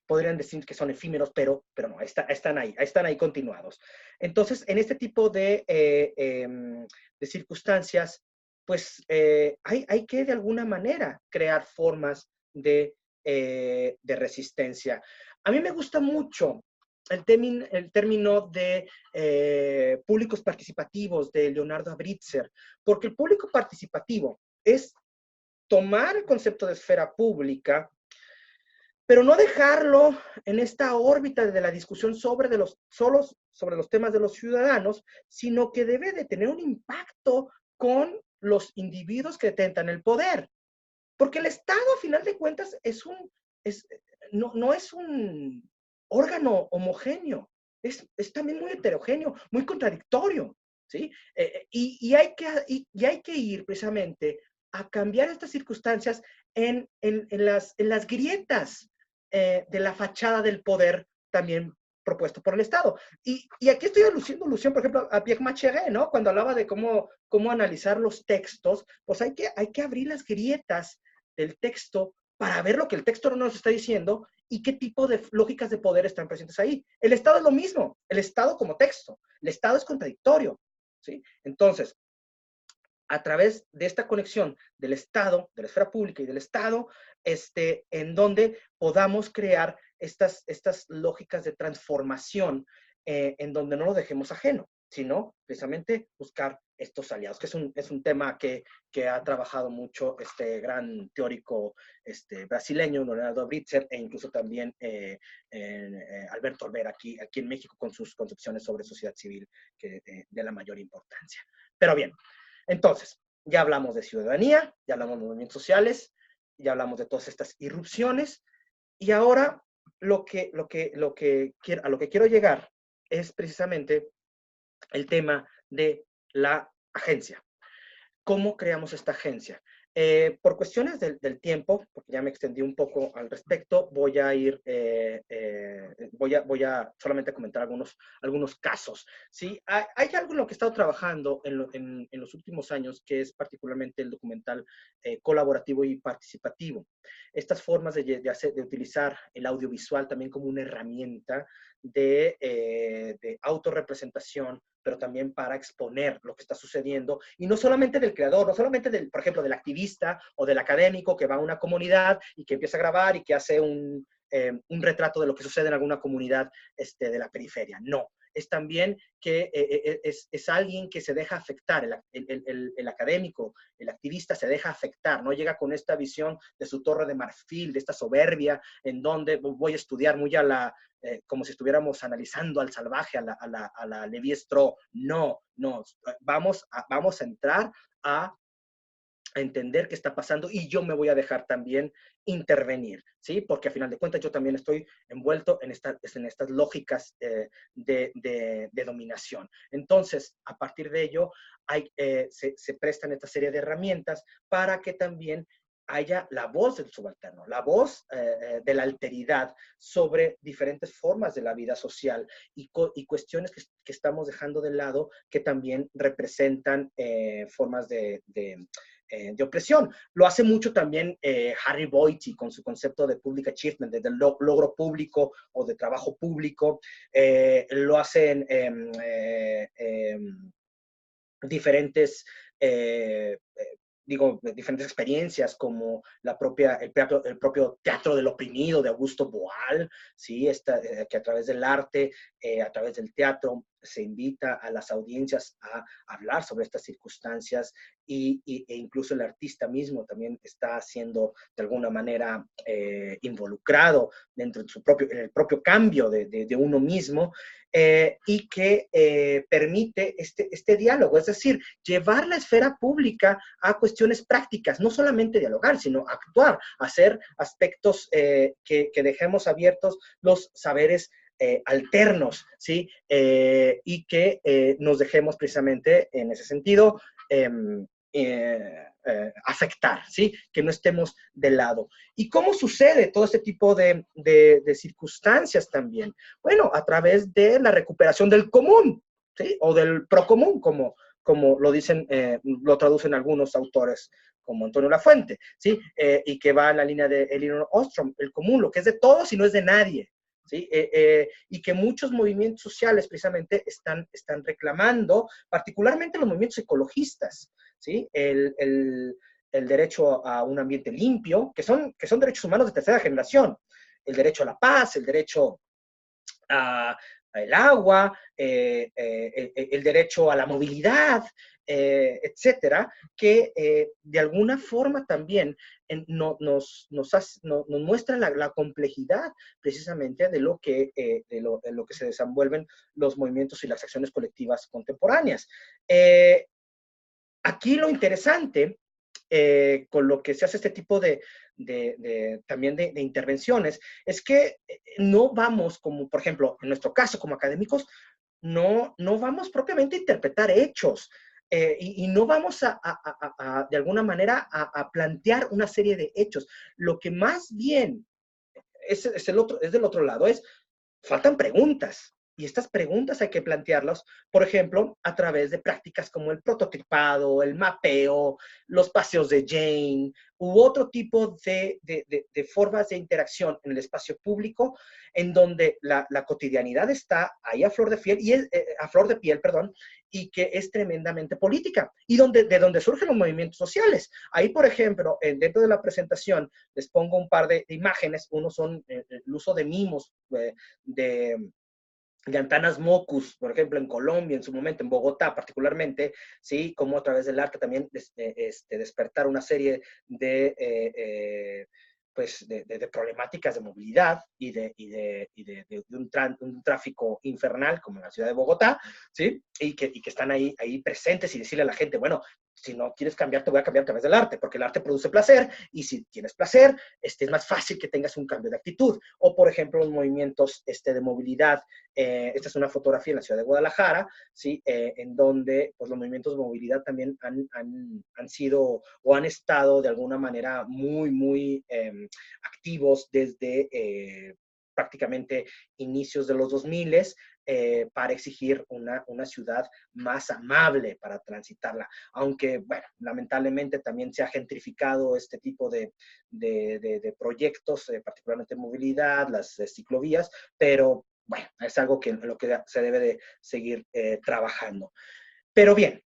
podrían decir que son efímeros, pero no, están ahí continuados. Entonces, en este tipo de circunstancias, pues hay que de alguna manera crear formas de resistencia. A mí me gusta mucho el término de públicos participativos de Leonardo Abritzer, porque el público participativo es tomar el concepto de esfera pública, pero no dejarlo en esta órbita de la discusión sobre los temas de los ciudadanos, sino que debe de tener un impacto con los individuos que detentan el poder. Porque el Estado, a final de cuentas, no es un órgano homogéneo, es también muy heterogéneo, muy contradictorio, ¿sí? Y hay que ir precisamente a cambiar estas circunstancias en las grietas de la fachada del poder también propuesto por el Estado. Y aquí estoy aluciendo, por ejemplo, a Pierre Macheré, ¿no? Cuando hablaba de cómo analizar los textos, pues hay que abrir las grietas del texto para ver lo que el texto no nos está diciendo y qué tipo de lógicas de poder están presentes ahí. El Estado es lo mismo, el Estado como texto, el Estado es contradictorio, ¿sí? Entonces, a través de esta conexión del Estado, de la esfera pública y del Estado, en donde podamos crear estas lógicas de transformación en donde no lo dejemos ajeno, sino precisamente buscar estos aliados, que es un tema que ha trabajado mucho este gran teórico brasileño, Leonardo Abritzer, e incluso también Alberto Olvera aquí en México con sus concepciones sobre sociedad civil de la mayor importancia. Pero bien, entonces, ya hablamos de ciudadanía, ya hablamos de movimientos sociales, ya hablamos de todas estas irrupciones, y ahora a lo que quiero llegar es precisamente el tema de la agencia. ¿Cómo creamos esta agencia? Por cuestiones del tiempo, porque ya me extendí un poco al respecto, voy a ir, voy a solamente comentar algunos casos. ¿Sí? Hay algo en lo que he estado trabajando en los últimos años, que es particularmente el documental colaborativo y participativo. Estas formas de utilizar el audiovisual también como una herramienta de autorrepresentación, pero también para exponer lo que está sucediendo, y no solamente del creador, no solamente por ejemplo, del activista o del académico que va a una comunidad y que empieza a grabar y que hace un retrato de lo que sucede en alguna comunidad de la periferia. No, es también que es alguien que se deja afectar, el académico, el activista se deja afectar, no llega con esta visión de su torre de marfil, de esta soberbia, en donde voy a estudiar muy como si estuviéramos analizando al salvaje, a la Levi-Strauss. No, no, vamos a entrar a entender qué está pasando y yo me voy a dejar también intervenir, ¿sí? Porque a final de cuentas yo también estoy envuelto en estas lógicas de dominación. Entonces, a partir de ello, se prestan esta serie de herramientas para que también haya la voz del subalterno, la voz de la alteridad sobre diferentes formas de la vida social y cuestiones que estamos dejando de lado que también representan formas de opresión. Lo hace mucho también Harry Boity con su concepto de public achievement, de logro público o de trabajo público. Lo hacen diferentes diferentes experiencias como el propio teatro del oprimido de Augusto Boal, ¿sí? Que a través del arte, a través del teatro, se invita a las audiencias a hablar sobre estas circunstancias e incluso el artista mismo también está siendo de alguna manera involucrado dentro de en el propio cambio de uno mismo. Y que permite este diálogo, es decir, llevar la esfera pública a cuestiones prácticas, no solamente dialogar, sino actuar, hacer aspectos que dejemos abiertos los saberes alternos, ¿sí? Y que nos dejemos precisamente en ese sentido afectar, ¿sí? Que no estemos de lado. ¿Y cómo sucede todo este tipo de circunstancias también? Bueno, a través de la recuperación del común, ¿sí? O del procomún, como lo dicen, lo traducen algunos autores, como Antonio Lafuente, ¿sí? Y que va en la línea de Elinor Ostrom, el común, lo que es de todos y no es de nadie, ¿sí? Y que muchos movimientos sociales precisamente están reclamando, particularmente los movimientos ecologistas, ¿sí? El derecho a un ambiente limpio, que son derechos humanos de tercera generación, el derecho a la paz, el derecho al agua, el derecho a la movilidad, etcétera, que de alguna forma también nos muestra la complejidad precisamente de lo que se desenvuelven los movimientos y las acciones colectivas contemporáneas. Aquí lo interesante con lo que se hace este tipo también de intervenciones, es que no vamos, como por ejemplo, en nuestro caso como académicos, no vamos propiamente a interpretar hechos y no vamos de alguna manera a plantear una serie de hechos. Lo que más bien es del otro lado, faltan preguntas. Y estas preguntas hay que plantearlas, por ejemplo, a través de prácticas como el prototipado, el mapeo, los paseos de Jane, u otro tipo de formas de interacción en el espacio público, en donde la cotidianidad está ahí a flor de piel, y que es tremendamente política, y de donde surgen los movimientos sociales. Ahí, por ejemplo, dentro de la presentación, les pongo un par de imágenes. Uno son el uso de mimos, de Antanas Mocus, por ejemplo, en Colombia, en su momento, en Bogotá particularmente, ¿sí? Como a través del arte también despertar una serie pues de problemáticas de movilidad y de un tráfico infernal, como en la ciudad de Bogotá, ¿sí? Y que están ahí presentes y decirle a la gente, bueno, si no quieres cambiar, te voy a cambiar a través del arte, porque el arte produce placer, y si tienes placer, es más fácil que tengas un cambio de actitud. O, por ejemplo, los movimientos de movilidad. Esta es una fotografía en la ciudad de Guadalajara, ¿sí? En donde pues, los movimientos de movilidad también han sido o han estado de alguna manera muy activos desde prácticamente inicios de los 2000 para exigir una ciudad más amable para transitarla. Aunque, bueno, lamentablemente también se ha gentrificado este tipo de proyectos, particularmente movilidad, las ciclovías, pero bueno, es algo que lo que se debe de seguir trabajando. Pero bien,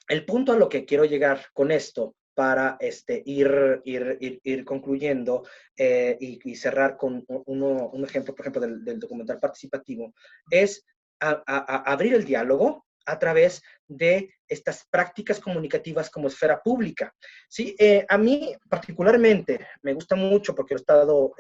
el punto a lo que quiero llegar con esto para ir concluyendo y cerrar con un ejemplo, por ejemplo, del documental participativo, es abrir el diálogo a través de estas prácticas comunicativas como esfera pública. ¿Sí? A mí particularmente me gusta mucho porque lo he estado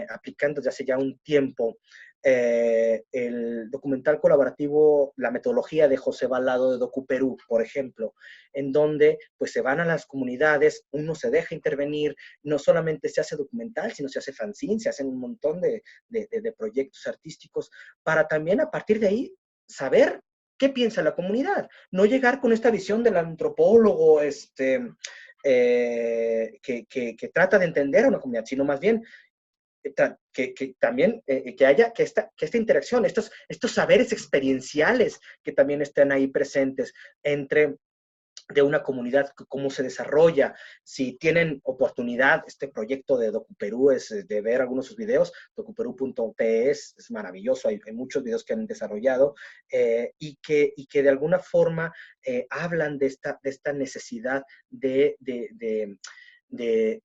aplicando desde hace ya un tiempo, el documental colaborativo, la metodología de José Balado de DocuPerú, por ejemplo, en donde pues se van a las comunidades, uno se deja intervenir, no solamente se hace documental, sino se hace fanzine, se hacen un montón de proyectos artísticos para también a partir de ahí saber qué piensa la comunidad, no llegar con esta visión del antropólogo que trata de entender a una comunidad, sino más bien que también que haya que esta interacción, estos saberes experienciales que también estén ahí presentes entre de una comunidad, cómo se desarrolla, si tienen oportunidad, este proyecto de DocuPerú es de ver algunos de sus videos, docuperú.pe es maravilloso, hay muchos videos que han desarrollado y que de alguna forma hablan de esta necesidad de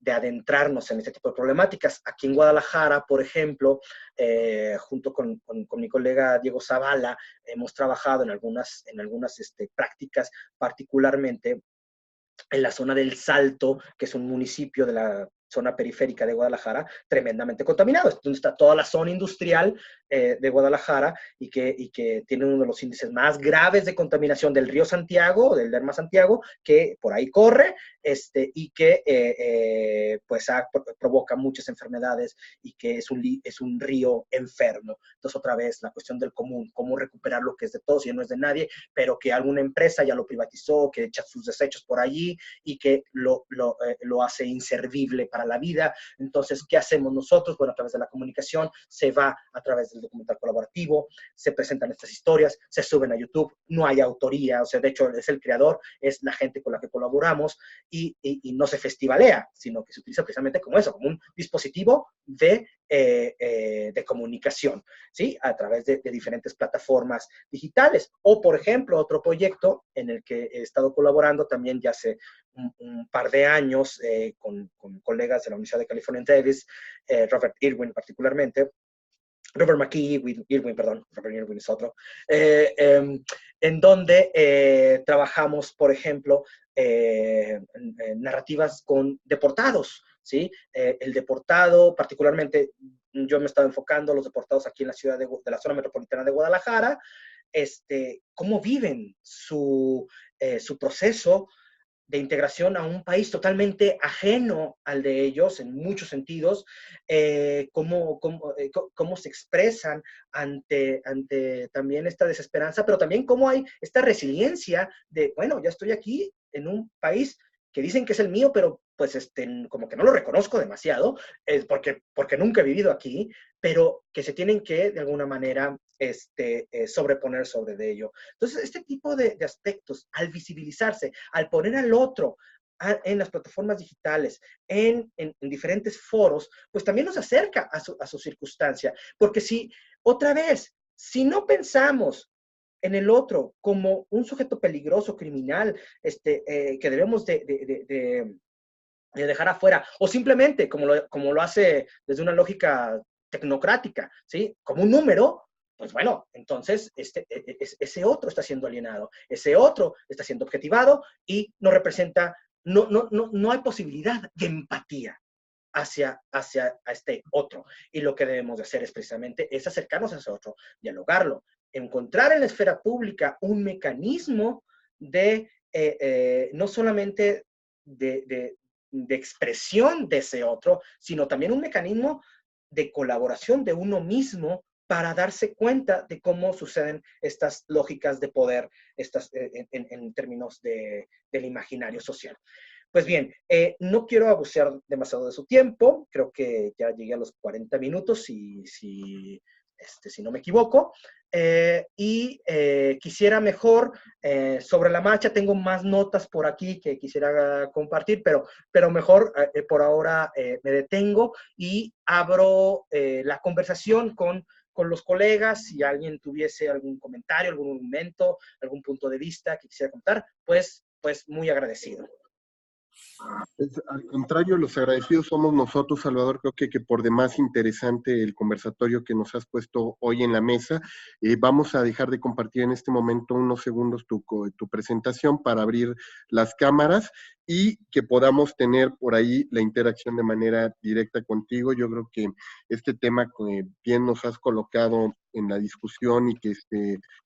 adentrarnos en este tipo de problemáticas. Aquí en Guadalajara, por ejemplo, junto con mi colega Diego Zavala, hemos trabajado en algunas prácticas, particularmente en la zona del Salto, que es un municipio de la zona periférica de Guadalajara, tremendamente contaminado. Es donde está toda la zona industrial de Guadalajara y que tiene uno de los índices más graves de contaminación del río Santiago, del Lerma Santiago, que por ahí corre y que pues provoca muchas enfermedades y que es un río enfermo. Entonces, otra vez, la cuestión del común, cómo recuperar lo que es de todos y no es de nadie, pero que alguna empresa ya lo privatizó, que echa sus desechos por allí y que lo hace inservible para la vida. Entonces, ¿qué hacemos nosotros? Bueno, a través de la comunicación, se va a través del documental colaborativo, se presentan estas historias, se suben a YouTube, no hay autoría, o sea, de hecho, es el creador, es la gente con la que colaboramos y no se festivalea, sino que se utiliza precisamente como eso, como un dispositivo de comunicación, ¿sí? A través de diferentes plataformas digitales. O, por ejemplo, otro proyecto en el que he estado colaborando también ya hace un par de años con colegas de la Universidad de California en Davis, Robert Irwin particularmente, Robert McKee Irwin, perdón, Robert Irwin es otro, en donde trabajamos, por ejemplo, en narrativas con deportados, ¿sí? El deportado, particularmente, yo me estaba enfocando a los deportados aquí en la ciudad de la zona metropolitana de Guadalajara, cómo viven su proceso de integración a un país totalmente ajeno al de ellos en muchos sentidos, cómo se expresan ante también esta desesperanza, pero también cómo hay esta resiliencia de, bueno, ya estoy aquí en un país que dicen que es el mío, pero pues como que no lo reconozco demasiado, porque nunca he vivido aquí, pero que se tienen que, de alguna manera, sobreponer sobre de ello. Entonces, este tipo de aspectos, al visibilizarse, al poner al otro en las plataformas digitales, en diferentes foros, pues también nos acerca a su circunstancia. Porque otra vez, si no pensamos en el otro como un sujeto peligroso, criminal, que debemos de dejar afuera, o simplemente, como lo hace desde una lógica tecnocrática, ¿sí? Como un número, pues bueno, entonces ese otro está siendo alienado, ese otro está siendo objetivado y no representa, no hay posibilidad de empatía hacia a este otro. Y lo que debemos de hacer es precisamente es acercarnos a ese otro, dialogarlo, encontrar en la esfera pública un mecanismo de no solamente de expresión de ese otro, sino también un mecanismo de colaboración de uno mismo para darse cuenta de cómo suceden estas lógicas de poder en términos del imaginario social. Pues bien, no quiero abusar demasiado de su tiempo, creo que ya llegué a los 40 minutos, si no me equivoco, quisiera mejor, sobre la marcha, tengo más notas por aquí que quisiera compartir, pero mejor por ahora me detengo y abro la conversación con los colegas. Si alguien tuviese algún comentario, algún argumento, algún punto de vista que quisiera contar, pues muy agradecido. Al contrario, los agradecidos somos nosotros, Salvador. Creo que por demás interesante el conversatorio que nos has puesto hoy en la mesa. Vamos a dejar de compartir en este momento unos segundos tu presentación para abrir las cámaras y que podamos tener por ahí la interacción de manera directa contigo. Yo creo que este tema que bien nos has colocado en la discusión y que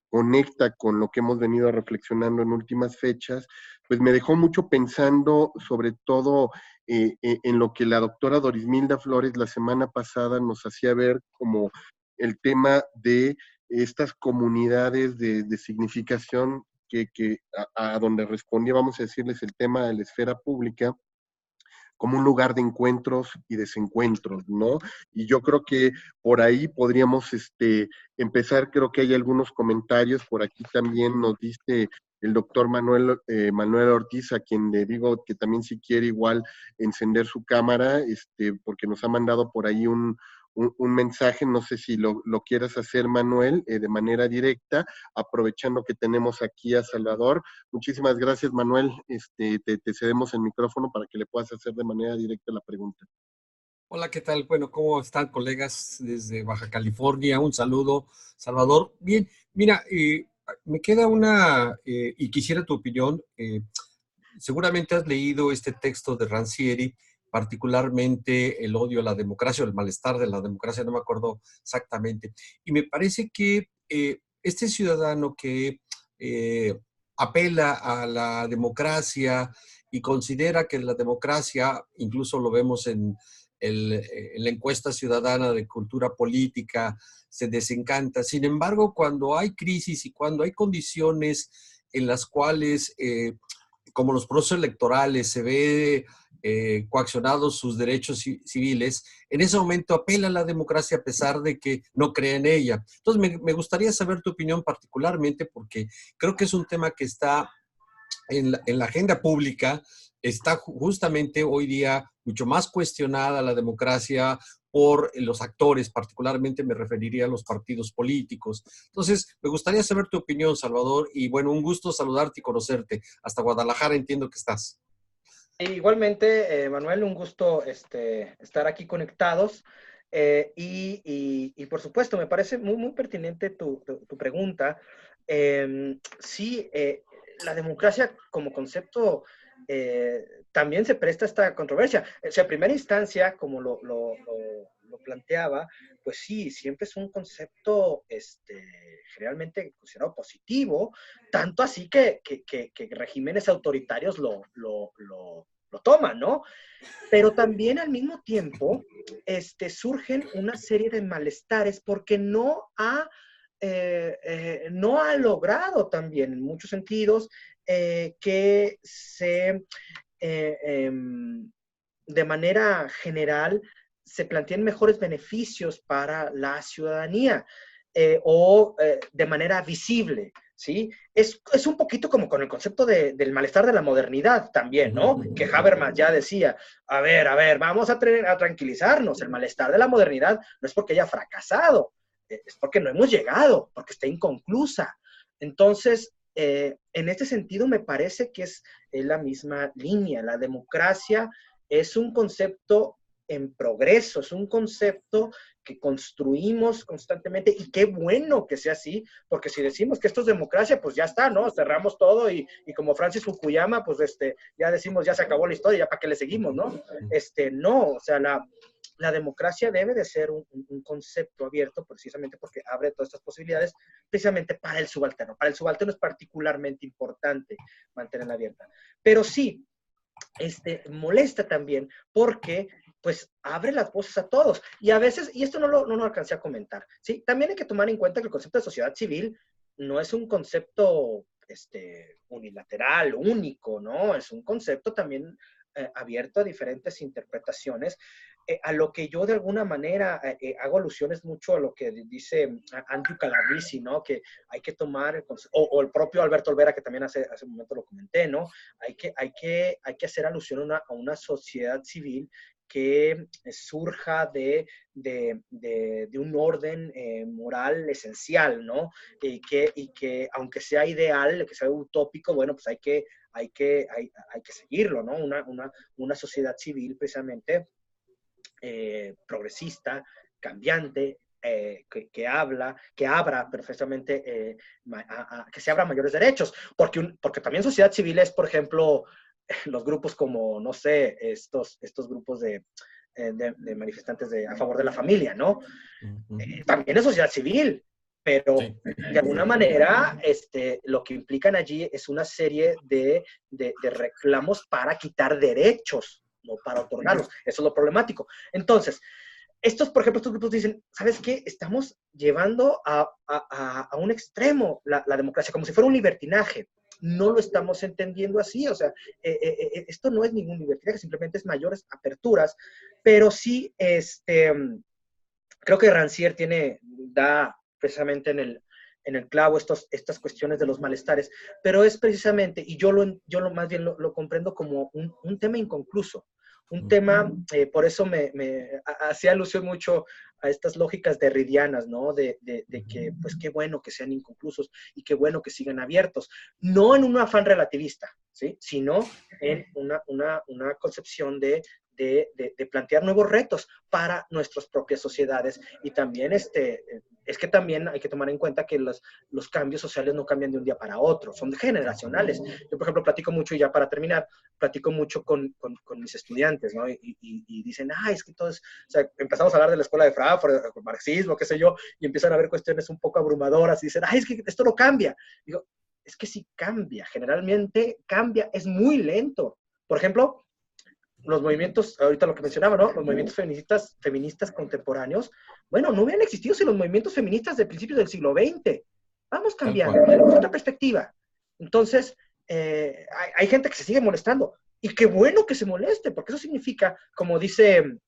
conecta con lo que hemos venido reflexionando en últimas fechas, pues me dejó mucho pensando sobre todo en lo que la doctora Dorismilda Flores la semana pasada nos hacía ver como el tema de estas comunidades de significación a donde respondía, vamos a decirles, el tema de la esfera pública como un lugar de encuentros y desencuentros, ¿no? Y yo creo que por ahí podríamos empezar. Creo que hay algunos comentarios, por aquí también nos dice el doctor Manuel Ortiz, a quien le digo que también si quiere igual encender su cámara, porque nos ha mandado por ahí un mensaje. No sé si lo quieras hacer, Manuel, de manera directa, aprovechando que tenemos aquí a Salvador. Muchísimas gracias, Manuel. Te cedemos el micrófono para que le puedas hacer de manera directa la pregunta. Hola, ¿qué tal? Bueno, ¿cómo están, colegas desde Baja California? Un saludo, Salvador. Bien, mira, me queda y quisiera tu opinión. Seguramente has leído este texto de Rancière, particularmente El odio a la democracia o el malestar de la democracia, no me acuerdo exactamente. Y me parece que este ciudadano que apela a la democracia y considera que la democracia, incluso lo vemos en la encuesta ciudadana de cultura política, se desencanta. Sin embargo, cuando hay crisis y cuando hay condiciones en las cuales como los procesos electorales se ve coaccionados sus derechos civiles, en ese momento apela a la democracia a pesar de que no cree en ella. Entonces, me gustaría saber tu opinión particularmente porque creo que es un tema que está en la agenda pública, está justamente hoy día mucho más cuestionada la democracia por los actores, particularmente me referiría a los partidos políticos. Entonces, me gustaría saber tu opinión, Salvador, y bueno, un gusto saludarte y conocerte. Hasta Guadalajara entiendo que estás. Igualmente, Manuel, un gusto estar aquí conectados. Por supuesto, me parece muy pertinente tu pregunta. Sí, la democracia como concepto también se presta a esta controversia. O sea, en primera instancia, como lo planteaba, pues sí, siempre es un concepto generalmente considerado positivo, tanto así que regímenes autoritarios lo toman, ¿no? Pero también al mismo tiempo surgen una serie de malestares porque no ha logrado también en muchos sentidos que de manera general se planteen mejores beneficios para la ciudadanía de manera visible, ¿sí? Es un poquito como con el concepto del malestar de la modernidad también, ¿no? Que Habermas ya decía, a ver, vamos a tranquilizarnos, el malestar de la modernidad no es porque haya fracasado, es porque no hemos llegado, porque está inconclusa. Entonces, en este sentido me parece que es la misma línea. La democracia es un concepto en progreso, es un concepto que construimos constantemente y qué bueno que sea así, porque si decimos que esto es democracia, pues ya está, ¿no? Cerramos todo y como Francis Fukuyama, pues ya decimos, ya se acabó la historia, ya para qué le seguimos, ¿no? No, o sea, la democracia debe de ser un concepto abierto precisamente porque abre todas estas posibilidades precisamente para el subalterno. Para el subalterno es particularmente importante mantenerla abierta. Pero sí, molesta también porque pues abre las voces a todos. Y a veces, y esto no lo alcancé a comentar, ¿sí? También hay que tomar en cuenta que el concepto de sociedad civil no es un concepto unilateral, único, ¿no? Es un concepto también abierto a diferentes interpretaciones, a lo que yo de alguna manera hago alusiones mucho a lo que dice Andrew Calabresi, ¿no? Que hay que tomar, o el propio Alberto Olvera, que también hace un momento lo comenté, ¿no? Hay que hacer alusión a una sociedad civil que surja de un orden moral esencial, ¿no? Y que aunque sea ideal, que sea utópico, bueno, pues hay que seguirlo, ¿no? Una sociedad civil precisamente progresista, cambiante, que abra perfectamente, que se abra mayores derechos, porque también sociedad civil es, por ejemplo, los grupos como, no sé, estos grupos de manifestantes a favor de la familia, ¿no? También es sociedad civil, pero sí, de alguna manera lo que implican allí es una serie de reclamos para quitar derechos, no para otorgarlos. Eso es lo problemático. Entonces, por ejemplo, estos grupos dicen, ¿sabes qué? Estamos llevando a un extremo la democracia, como si fuera un libertinaje. No lo estamos entendiendo así, o sea, esto no es ningún libertinaje, simplemente es mayores aperturas, pero sí, creo que Rancière da precisamente en el clavo estas cuestiones de los malestares, pero es precisamente, y yo más bien lo comprendo como un tema inconcluso, un tema, por eso me hacía alusión mucho a estas lógicas derridianas, ¿no? De que, pues qué bueno que sean inconclusos y qué bueno que sigan abiertos, no en un afán relativista, ¿sí? Sino en una concepción de plantear nuevos retos para nuestras propias sociedades. Y también es que también hay que tomar en cuenta que los cambios sociales no cambian de un día para otro, son generacionales. Yo, por ejemplo, platico mucho, y ya para terminar, platico mucho con mis estudiantes, ¿no? Y dicen, es que todo es, o sea, empezamos a hablar de la escuela de Frankfurt, con marxismo, qué sé yo, y empiezan a ver cuestiones un poco abrumadoras, y dicen, es que esto no cambia. Digo, es que sí cambia, generalmente cambia, es muy lento. Por ejemplo, los movimientos, ahorita lo que mencionaba, ¿no? Los movimientos feministas contemporáneos, bueno, no hubieran existido sin los movimientos feministas de principios del siglo XX. Vamos cambiando, tenemos otra perspectiva. Entonces, hay gente que se sigue molestando. Y qué bueno que se moleste, porque eso significa, como dice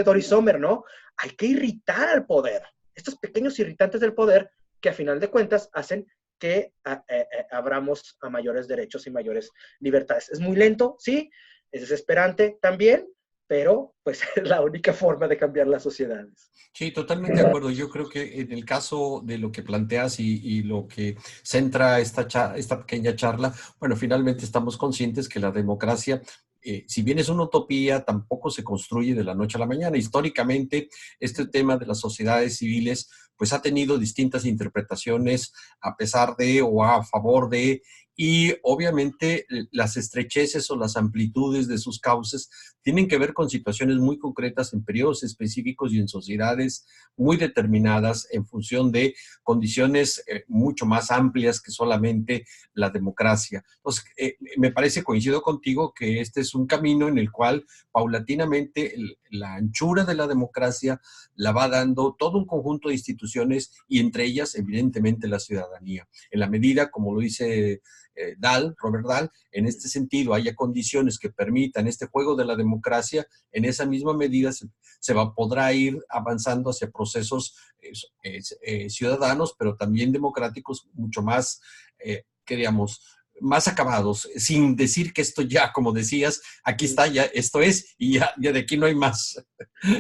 Doris Sommer, ¿no? Hay que irritar al poder. Estos pequeños irritantes del poder que a final de cuentas hacen que abramos a mayores derechos y mayores libertades. Es muy lento, sí, es desesperante también, pero pues es la única forma de cambiar las sociedades. Sí, totalmente de acuerdo. Yo creo que en el caso de lo que planteas y lo que centra esta pequeña charla, bueno, finalmente estamos conscientes que la democracia, si bien es una utopía, tampoco se construye de la noche a la mañana. Históricamente, este tema de las sociedades civiles pues ha tenido distintas interpretaciones a pesar de o a favor de, y obviamente las estrecheces o las amplitudes de sus causas tienen que ver con situaciones muy concretas en periodos específicos y en sociedades muy determinadas en función de condiciones mucho más amplias que solamente la democracia. Entonces, me parece, coincido contigo, que este es un camino en el cual paulatinamente la anchura de la democracia la va dando todo un conjunto de instituciones y entre ellas, evidentemente, la ciudadanía. En la medida, como lo dice Robert Dahl, en este sentido haya condiciones que permitan este juego de la democracia, en esa misma medida podrá ir avanzando hacia procesos ciudadanos, pero también democráticos mucho más, queríamos, más acabados, sin decir que esto ya, como decías, aquí está, ya esto es, y ya de aquí no hay más.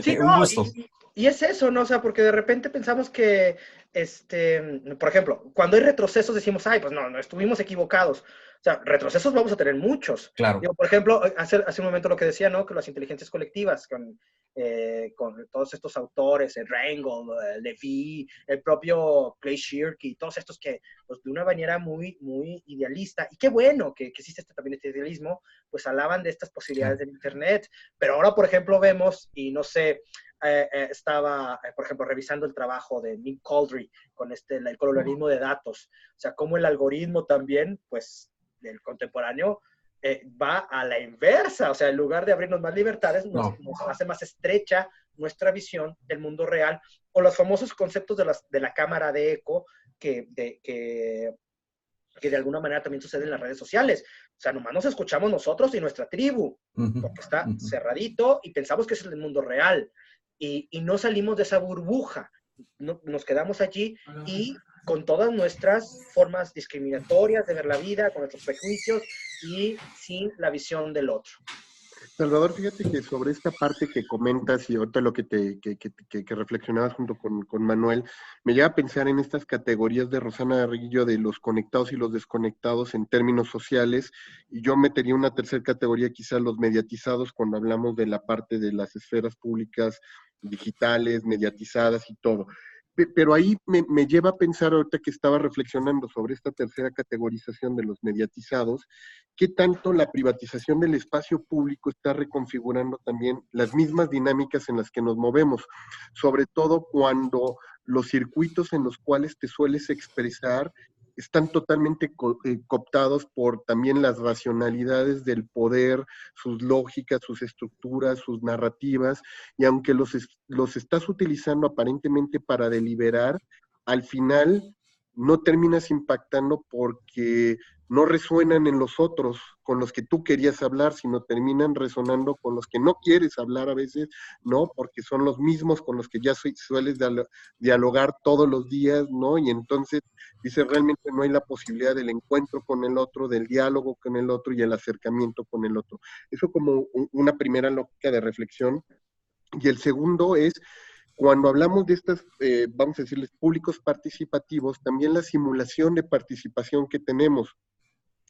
Sí, Un gusto. Y es eso, ¿no? O sea, porque de repente pensamos que, por ejemplo, cuando hay retrocesos decimos, pues no, estuvimos equivocados. O sea, retrocesos vamos a tener muchos. Claro. Digo, por ejemplo, hace un momento lo que decía, ¿no? Que las inteligencias colectivas, con todos estos autores, el Rangel, Levi, el propio Clay Shirky, todos estos que pues, de una manera muy, muy idealista, y qué bueno que existe también este idealismo, pues hablaban de estas posibilidades del Internet, pero ahora, por ejemplo, vemos, y no sé, estaba, por ejemplo, revisando el trabajo de Nick Couldry con el colonialismo de datos, o sea, cómo el algoritmo también, pues, del contemporáneo, va a la inversa, o sea, en lugar de abrirnos más libertades, nos hace más estrecha nuestra visión del mundo real, o los famosos conceptos de la cámara de eco que de alguna manera también sucede en las redes sociales. O sea, nomás nos escuchamos nosotros y nuestra tribu, porque está cerradito y pensamos que es el mundo real. Y no salimos de esa burbuja, no, nos quedamos allí y con todas nuestras formas discriminatorias de ver la vida, con nuestros prejuicios y sin la visión del otro. Salvador, fíjate que sobre esta parte que comentas y ahorita lo que reflexionabas junto con Manuel, me lleva a pensar en estas categorías de Rosana Arreguillo de los conectados y los desconectados en términos sociales, y yo metería una tercera categoría, quizás los mediatizados, cuando hablamos de la parte de las esferas públicas, digitales, mediatizadas y todo. Pero ahí me lleva a pensar, ahorita que estaba reflexionando sobre esta tercera categorización de los mediatizados, qué tanto la privatización del espacio público está reconfigurando también las mismas dinámicas en las que nos movemos, sobre todo cuando los circuitos en los cuales te sueles expresar están totalmente cooptados por también las racionalidades del poder, sus lógicas, sus estructuras, sus narrativas, y aunque los estás utilizando aparentemente para deliberar, al final no terminas impactando porque no resuenan en los otros con los que tú querías hablar, sino terminan resonando con los que no quieres hablar a veces, ¿no? Porque son los mismos con los que ya sueles dialogar todos los días, ¿no? Y entonces dice, realmente no hay la posibilidad del encuentro con el otro, del diálogo con el otro y el acercamiento con el otro. Eso como una primera lógica de reflexión. Y el segundo es, cuando hablamos de estas, vamos a decirles, públicos participativos, también la simulación de participación que tenemos,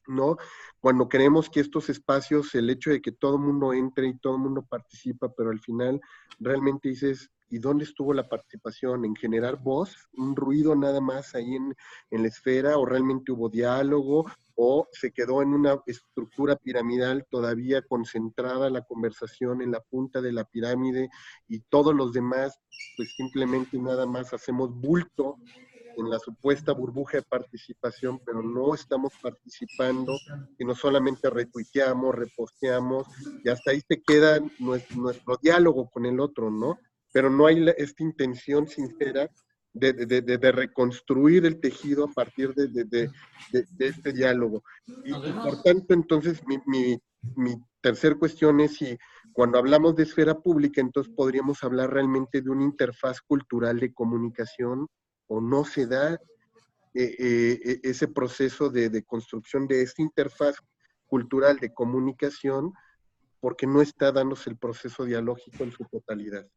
¿no? Cuando queremos que estos espacios, el hecho de que todo el mundo entre y todo el mundo participa, pero al final realmente dices, ¿y dónde estuvo la participación? ¿En generar voz? ¿Un ruido nada más ahí en la esfera? ¿O realmente hubo diálogo? ¿O se quedó en una estructura piramidal todavía concentrada la conversación en la punta de la pirámide y todos los demás, pues simplemente nada más hacemos bulto en la supuesta burbuja de participación, pero no estamos participando, sino solamente retuiteamos, reposteamos, y hasta ahí se queda nuestro diálogo con el otro, ¿no? Pero no hay esta intención sincera de reconstruir el tejido a partir de este diálogo. Y por tanto, entonces, mi tercer cuestión es si cuando hablamos de esfera pública, entonces podríamos hablar realmente de una interfaz cultural de comunicación, o no se da ese proceso de construcción de esta interfaz cultural de comunicación porque no está dándose el proceso dialógico en su totalidad.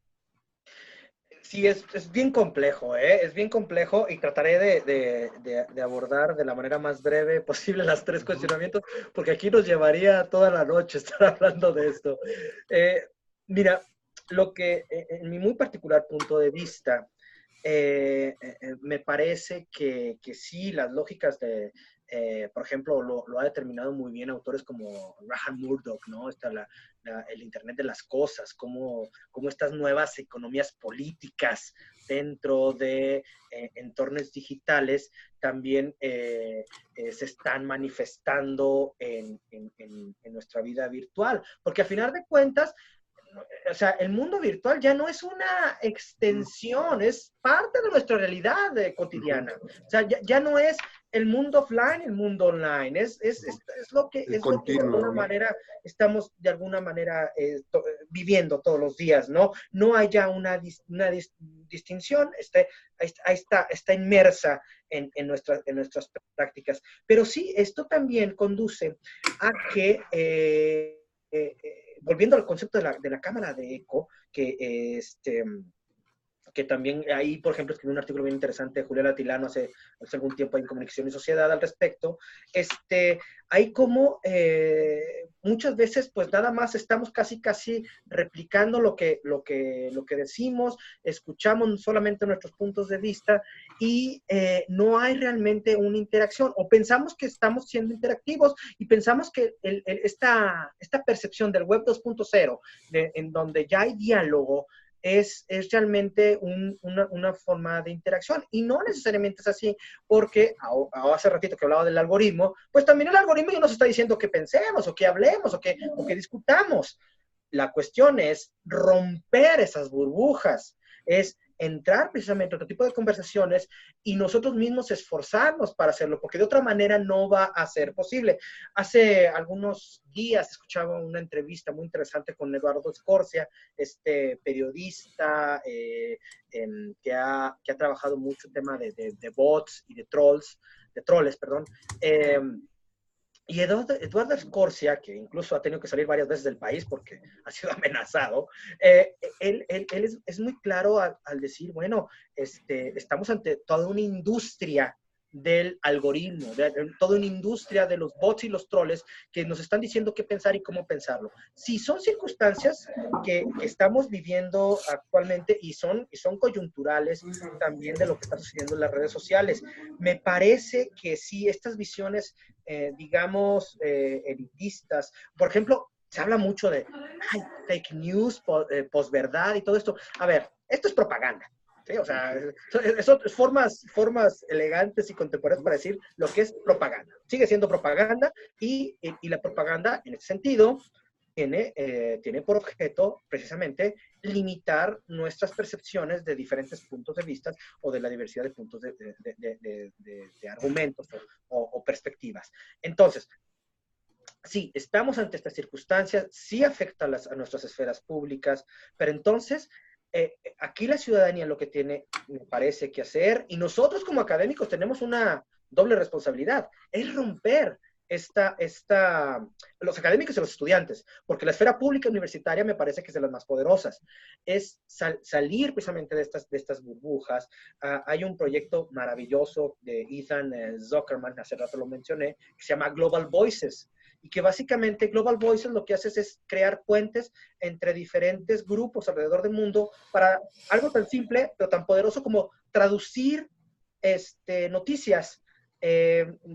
Sí, es bien complejo, ¿eh? Es bien complejo y trataré de abordar de la manera más breve posible las tres cuestionamientos, porque aquí nos llevaría toda la noche estar hablando de esto. Mira, lo que en mi muy particular punto de vista, me parece que sí, las lógicas por ejemplo, lo ha determinado muy bien autores como Graham Murdoch, ¿no? Está el Internet de las cosas, cómo estas nuevas economías políticas dentro de entornos digitales también se están manifestando en nuestra vida virtual. Porque a final de cuentas, o sea, el mundo virtual ya no es una extensión, es parte de nuestra realidad cotidiana. O sea, ya no es el mundo offline, el mundo online, es lo que de alguna manera estamos de alguna manera viviendo todos los días, ¿no? No hay ya una distinción, está inmersa en nuestras prácticas. Pero sí, esto también conduce a que volviendo al concepto de la cámara de eco, que que también ahí, por ejemplo, escribí un artículo bien interesante de Julián Atilano hace algún tiempo en Comunicación y Sociedad al respecto. Hay como muchas veces, pues nada más estamos casi replicando lo que decimos, escuchamos solamente nuestros puntos de vista y no hay realmente una interacción, o pensamos que estamos siendo interactivos y pensamos que esta percepción del web 2.0, en donde ya hay diálogo, es realmente una forma de interacción. Y no necesariamente es así, porque hace ratito que hablaba del algoritmo, pues también el algoritmo ya nos está diciendo que pensemos, o que hablemos, o que discutamos. La cuestión es romper esas burbujas, es entrar precisamente a otro tipo de conversaciones y nosotros mismos esforzarnos para hacerlo, porque de otra manera no va a ser posible. Hace algunos días escuchaba una entrevista muy interesante con Eduardo Scorsia, periodista que ha trabajado mucho el tema de bots y de troles, perdón. Y Eduardo Scorsia, que incluso ha tenido que salir varias veces del país porque ha sido amenazado, él es muy claro al decir, bueno, estamos ante toda una industria del algoritmo, toda una industria de los bots y los troles que nos están diciendo qué pensar y cómo pensarlo. Sí, son circunstancias que estamos viviendo actualmente y son coyunturales también de lo que está sucediendo en las redes sociales. Me parece que sí, estas visiones digamos, elitistas. Por ejemplo, se habla mucho de fake news, posverdad y todo esto. A ver, esto es propaganda. ¿Sí? O sea, son formas elegantes y contemporáneas para decir lo que es propaganda. Sigue siendo propaganda y la propaganda, en ese sentido, tiene por objeto precisamente limitar nuestras percepciones de diferentes puntos de vista o de la diversidad de puntos de argumentos o perspectivas. Entonces, sí, estamos ante estas circunstancias, sí afecta a nuestras esferas públicas, pero entonces aquí la ciudadanía lo que tiene, me parece, que hacer, y nosotros como académicos tenemos una doble responsabilidad, es romper los académicos y los estudiantes, porque la esfera pública universitaria me parece que es de las más poderosas, es salir precisamente de estas burbujas. Hay un proyecto maravilloso de Ethan Zuckerman, hace rato lo mencioné, que se llama Global Voices, y que básicamente Global Voices lo que hace es crear puentes entre diferentes grupos alrededor del mundo para algo tan simple, pero tan poderoso como traducir noticias.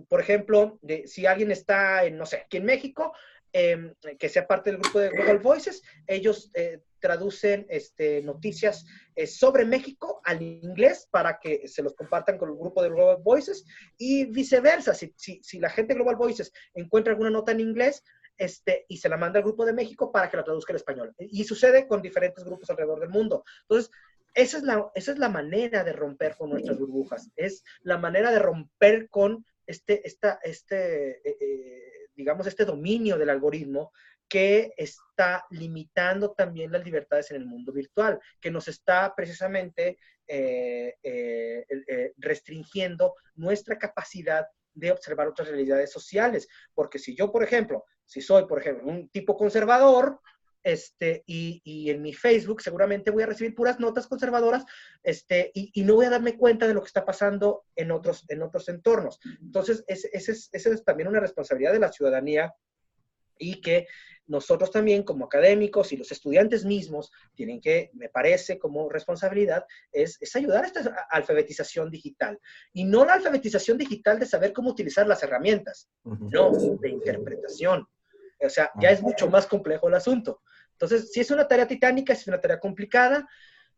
Por ejemplo, si alguien está, no sé, aquí en México, que sea parte del grupo de Global Voices, ellos traducen noticias sobre México al inglés para que se los compartan con el grupo de Global Voices y viceversa. Si la gente de Global Voices encuentra alguna nota en inglés, y se la manda al grupo de México para que la traduzca al español. Y sucede con diferentes grupos alrededor del mundo. Entonces, esa es la manera de romper con nuestras burbujas. Es la manera de romper con digamos, este dominio del algoritmo que está limitando también las libertades en el mundo virtual, que nos está precisamente restringiendo nuestra capacidad de observar otras realidades sociales. Porque si yo, por ejemplo, soy, un tipo conservador, y en mi Facebook seguramente voy a recibir puras notas conservadoras, y no voy a darme cuenta de lo que está pasando en otros entornos. Entonces, esa es también una responsabilidad de la ciudadanía y que nosotros también como académicos y los estudiantes mismos tienen que, me parece, como responsabilidad, es ayudar a esta alfabetización digital. Y no la alfabetización digital de saber cómo utilizar las herramientas, no, de interpretación. O sea, ya es mucho más complejo el asunto. Entonces, sí es una tarea titánica, es una tarea complicada,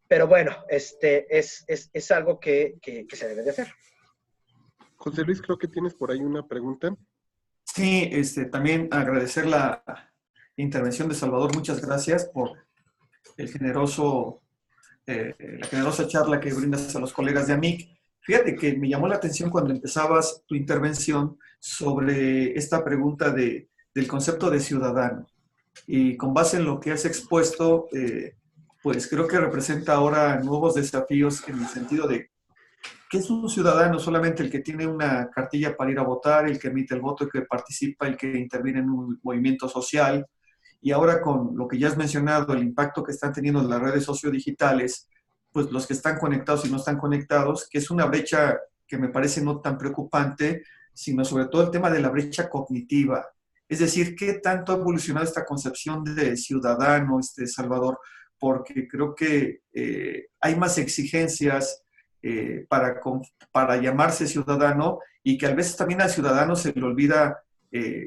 pero bueno, es algo que se debe de hacer. José Luis, creo que tienes por ahí una pregunta. Sí, también agradecer la intervención de Salvador. Muchas gracias por la generosa charla que brindas a los colegas de AMIC. Fíjate que me llamó la atención cuando empezabas tu intervención sobre esta pregunta del concepto de ciudadano. Y con base en lo que has expuesto, pues creo que representa ahora nuevos desafíos en el sentido de ¿qué es un ciudadano? Solamente el que tiene una cartilla para ir a votar, el que emite el voto, el que participa, el que interviene en un movimiento social. Y ahora con lo que ya has mencionado, el impacto que están teniendo las redes sociodigitales, pues los que están conectados y no están conectados, que es una brecha que me parece no tan preocupante, sino sobre todo el tema de la brecha cognitiva. Es decir, ¿qué tanto ha evolucionado esta concepción de ciudadano, Salvador? Porque creo que hay más exigencias para llamarse ciudadano y que a veces también al ciudadano se le olvida,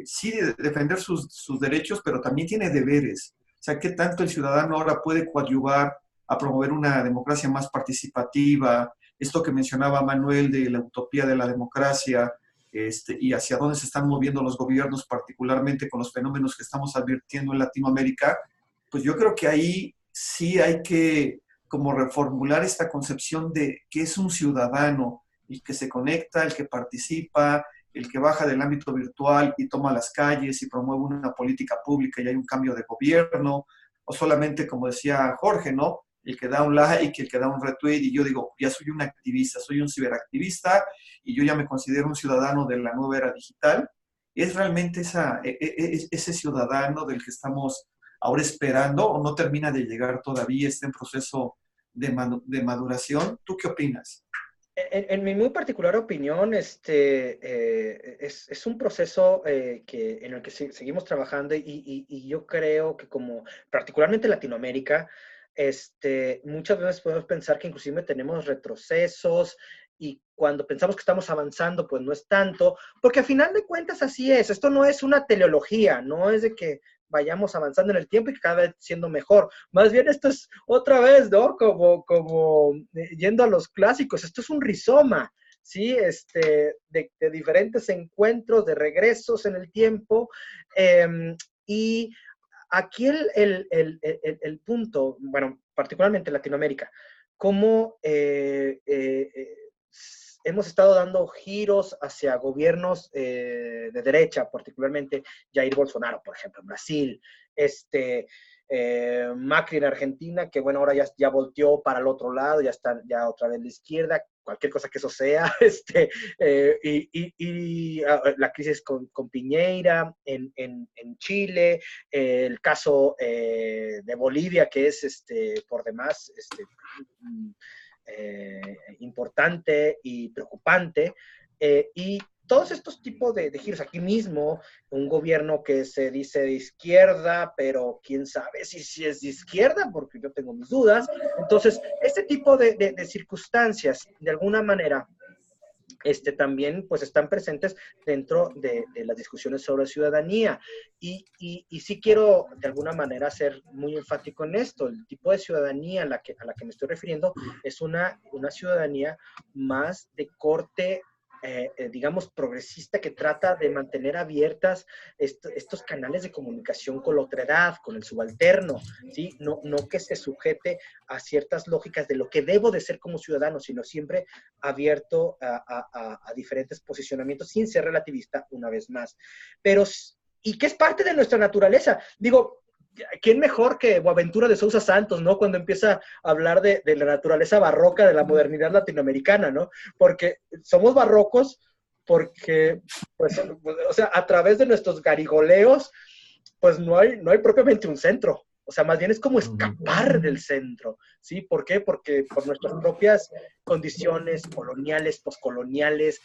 sí, defender sus derechos, pero también tiene deberes. O sea, ¿qué tanto el ciudadano ahora puede coadyuvar a promover una democracia más participativa? Esto que mencionaba Manuel de la utopía de la democracia, y hacia dónde se están moviendo los gobiernos, particularmente con los fenómenos que estamos advirtiendo en Latinoamérica, pues yo creo que ahí sí hay que como reformular esta concepción de qué es un ciudadano, el que se conecta, el que participa, el que baja del ámbito virtual y toma las calles y promueve una política pública y hay un cambio de gobierno, o solamente, como decía Jorge, ¿no? El que da un like, el que da un retweet, y yo digo, ya soy un activista, soy un ciberactivista, y yo ya me considero un ciudadano de la nueva era digital. ¿Es realmente ese ciudadano del que estamos ahora esperando o no termina de llegar todavía, está en proceso de maduración? ¿Tú qué opinas? En mi muy particular opinión, es un proceso en el que seguimos trabajando y yo creo que como particularmente Latinoamérica, muchas veces podemos pensar que inclusive tenemos retrocesos y cuando pensamos que estamos avanzando, pues no es tanto, porque a final de cuentas así es. Esto no es una teleología, no es de que vayamos avanzando en el tiempo y cada vez siendo mejor. Más bien esto es otra vez, ¿no? Como yendo a los clásicos, esto es un rizoma, ¿sí? De diferentes encuentros, de regresos en el tiempo. Y aquí el punto, bueno, particularmente en Latinoamérica, cómo hemos estado dando giros hacia gobiernos de derecha, particularmente Jair Bolsonaro, por ejemplo, en Brasil, Macri en Argentina, que bueno, ahora ya volteó para el otro lado, ya está ya otra vez de izquierda, cualquier cosa que eso sea, la crisis con Piñera en Chile, el caso de Bolivia, que es por demás importante y preocupante, y todos estos tipos de giros aquí mismo, un gobierno que se dice de izquierda, pero quién sabe si es de izquierda, porque yo tengo mis dudas. Entonces, este tipo de circunstancias, de alguna manera, también pues están presentes dentro de las discusiones sobre ciudadanía. Y sí quiero de alguna manera ser muy enfático en esto. El tipo de ciudadanía a la que me estoy refiriendo es una ciudadanía más de corte, digamos, progresista, que trata de mantener abiertas estos canales de comunicación con la otra edad, con el subalterno, ¿sí? No que se sujete a ciertas lógicas de lo que debo de ser como ciudadano, sino siempre abierto a diferentes posicionamientos sin ser relativista una vez más. Pero, y que es parte de nuestra naturaleza. Digo, ¿quién mejor que Boaventura de Sousa Santos, ¿no? Cuando empieza a hablar de la naturaleza barroca de la modernidad latinoamericana, ¿no? Porque somos barrocos porque, pues, o sea, a través de nuestros garigoleos, pues no hay propiamente un centro. O sea, más bien es como escapar del centro, ¿sí? ¿Por qué? Porque por nuestras propias condiciones coloniales, poscoloniales,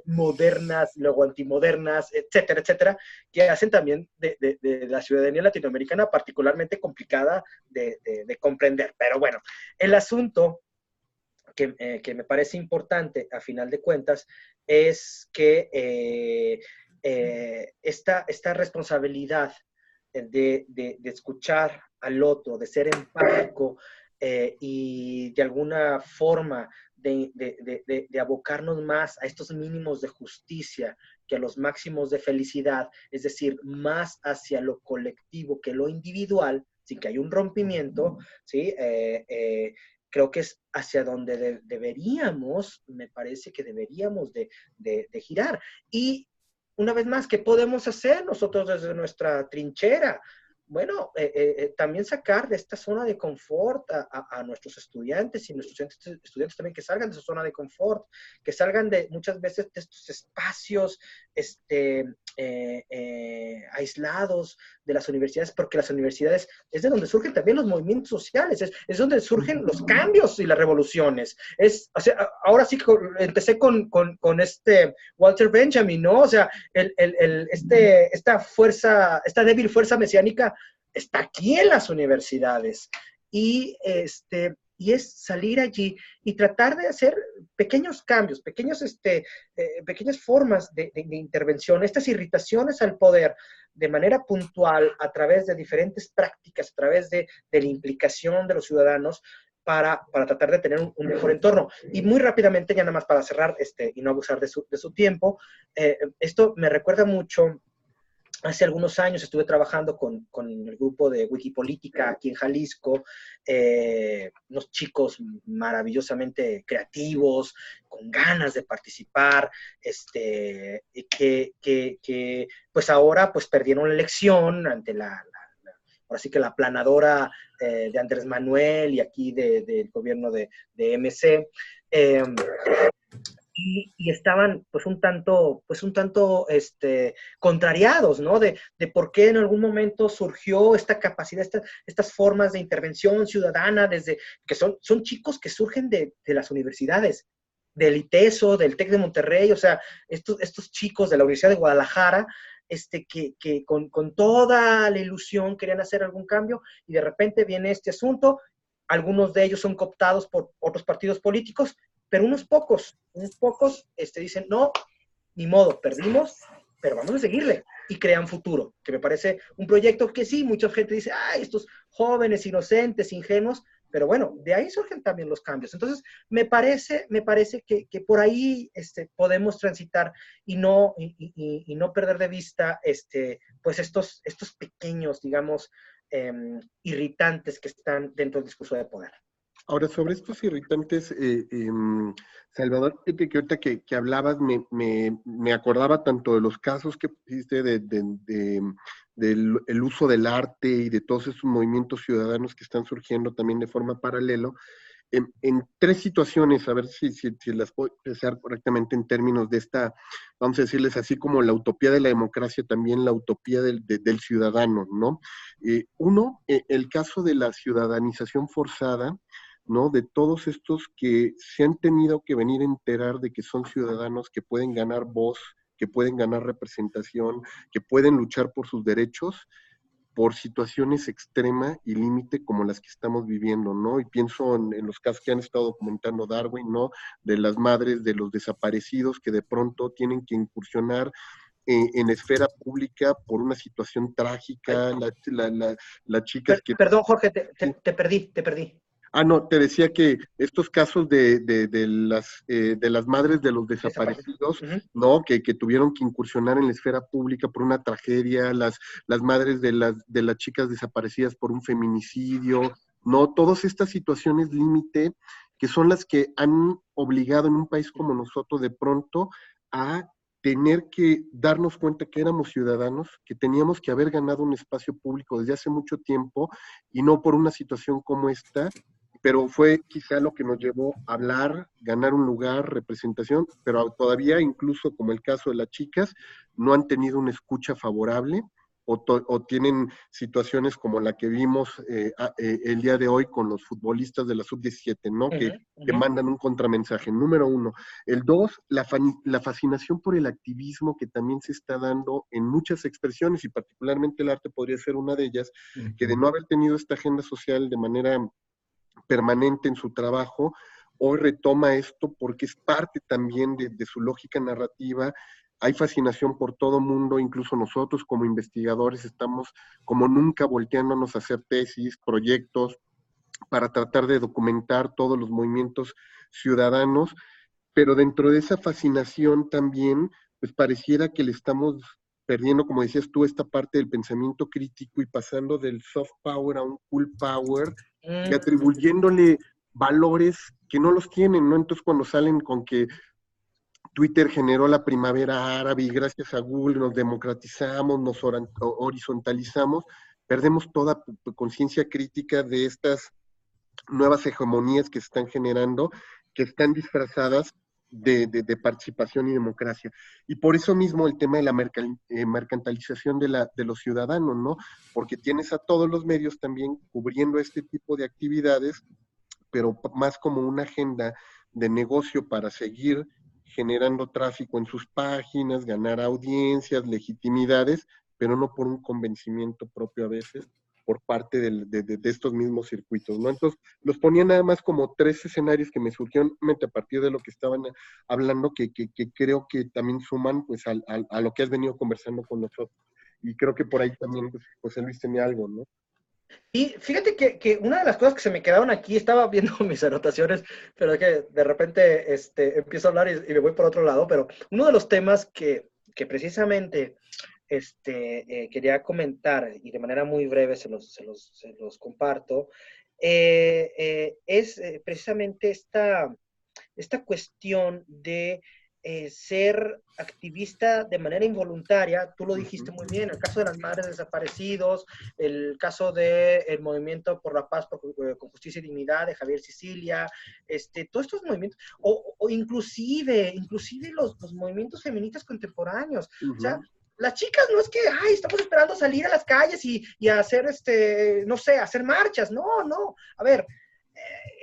modernas, luego antimodernas, etcétera, etcétera, que hacen también de la ciudadanía latinoamericana particularmente complicada de comprender. Pero bueno, el asunto que me parece importante, a final de cuentas, es que esta responsabilidad de escuchar al otro, de ser empático y de alguna forma de abocarnos más a estos mínimos de justicia que a los máximos de felicidad, es decir, más hacia lo colectivo que lo individual, sin que haya un rompimiento, ¿sí? Creo que es hacia donde deberíamos, me parece que deberíamos de girar. Y una vez más, ¿qué podemos hacer nosotros desde nuestra trinchera? Bueno, también sacar de esta zona de confort a nuestros estudiantes y nuestros estudiantes también que salgan de su zona de confort, que salgan de muchas veces de estos espacios aislados de las universidades, porque las universidades es de donde surgen también los movimientos sociales, es donde surgen los cambios y las revoluciones. O sea, ahora sí que empecé con Walter Benjamin, ¿no? O sea, esta débil fuerza mesiánica está aquí en las universidades. Y es salir allí y tratar de hacer pequeños cambios, pequeñas formas de intervención, estas irritaciones al poder de manera puntual a través de diferentes prácticas, a través de la implicación de los ciudadanos para tratar de tener un mejor entorno. Y muy rápidamente, ya nada más para cerrar y no abusar de su tiempo, esto me recuerda mucho. Hace algunos años estuve trabajando con el grupo de Wikipolítica aquí en Jalisco, unos chicos maravillosamente creativos, con ganas de participar, que pues ahora pues perdieron la elección ante ahora sí que la aplanadora de Andrés Manuel y aquí del gobierno de MC. Y estaban pues un tanto contrariados, ¿no? De por qué en algún momento surgió esta capacidad, estas formas de intervención ciudadana, que son chicos que surgen de las universidades, del ITESO, del TEC de Monterrey, o sea, estos chicos de la Universidad de Guadalajara, que con toda la ilusión querían hacer algún cambio, y de repente viene este asunto. Algunos de ellos son cooptados por otros partidos políticos, pero unos pocos dicen, no, ni modo, perdimos, pero vamos a seguirle, y crean futuro, que me parece un proyecto que sí, mucha gente dice, ay, estos jóvenes inocentes, ingenuos, pero bueno, de ahí surgen también los cambios. Entonces, me parece que por ahí podemos transitar y no perder de vista pues estos pequeños, digamos, irritantes que están dentro del discurso de poder. Ahora, sobre estos irritantes, Salvador, fíjate que ahorita que hablabas, me acordaba tanto de los casos que pusiste del el uso del arte y de todos esos movimientos ciudadanos que están surgiendo también de forma paralela, en tres situaciones, a ver si las puedo expresar correctamente en términos de esta, vamos a decirles así como la utopía de la democracia, también la utopía del ciudadano, ¿no? Uno, el caso de la ciudadanización forzada, ¿no? De todos estos que se han tenido que venir a enterar de que son ciudadanos que pueden ganar voz, que pueden ganar representación, que pueden luchar por sus derechos, por situaciones extrema y límite como las que estamos viviendo, ¿no? Y pienso en los casos que han estado documentando Darwin, ¿no? De las madres de los desaparecidos que de pronto tienen que incursionar en esfera pública por una situación trágica, las chicas que... Perdón, Jorge, te perdí. Ah, no, te decía que estos casos de las madres de los desaparecidos, ¿no? Que tuvieron que incursionar en la esfera pública por una tragedia, las madres de las chicas desaparecidas por un feminicidio, ¿no? Todas estas situaciones límite que son las que han obligado en un país como nosotros de pronto a tener que darnos cuenta que éramos ciudadanos, que teníamos que haber ganado un espacio público desde hace mucho tiempo y no por una situación como esta, pero fue quizá lo que nos llevó a hablar, ganar un lugar, representación, pero todavía, incluso como el caso de las chicas, no han tenido una escucha favorable o tienen situaciones como la que vimos el día de hoy con los futbolistas de la Sub-17, ¿no? Que mandan un contramensaje, número uno. El dos, la fascinación por el activismo que también se está dando en muchas expresiones, y particularmente el arte podría ser una de ellas, que de no haber tenido esta agenda social de manera permanente en su trabajo, hoy retoma esto porque es parte también de su lógica narrativa. Hay fascinación por todo mundo, incluso nosotros como investigadores estamos como nunca volteándonos a hacer tesis, proyectos, para tratar de documentar todos los movimientos ciudadanos, pero dentro de esa fascinación también, pues pareciera que le estamos perdiendo, como decías tú, esta parte del pensamiento crítico y pasando del soft power a un cool power y atribuyéndole valores que no los tienen, ¿no? Entonces cuando salen con que Twitter generó la primavera árabe y gracias a Google nos democratizamos, nos horizontalizamos, perdemos toda conciencia crítica de estas nuevas hegemonías que se están generando, que están disfrazadas de participación y democracia. Y por eso mismo el tema de la mercantilización de los ciudadanos, ¿no? Porque tienes a todos los medios también cubriendo este tipo de actividades, pero más como una agenda de negocio para seguir generando tráfico en sus páginas, ganar audiencias, legitimidades, pero no por un convencimiento propio a veces por parte de estos mismos circuitos, ¿no? Entonces, los ponía nada más como 3 escenarios que me surgieron a partir de lo que estaban hablando, que creo que también suman pues a lo que has venido conversando con nosotros. Y creo que por ahí también pues, José Luis tenía algo, ¿no? Y fíjate que una de las cosas que se me quedaron aquí, estaba viendo mis anotaciones, pero es que de repente empiezo a hablar y me voy por otro lado, pero uno de los temas que precisamente quería comentar, y de manera muy breve se los comparto, es precisamente esta cuestión de ser activista de manera involuntaria. Tú lo dijiste muy bien, el caso de las madres desaparecidos, el caso del Movimiento por la Paz con Justicia y Dignidad de Javier Sicilia, todos estos movimientos, o inclusive los movimientos feministas contemporáneos. O sea, las chicas no es que, ay, estamos esperando salir a las calles y hacer, no sé, hacer marchas. No. A ver,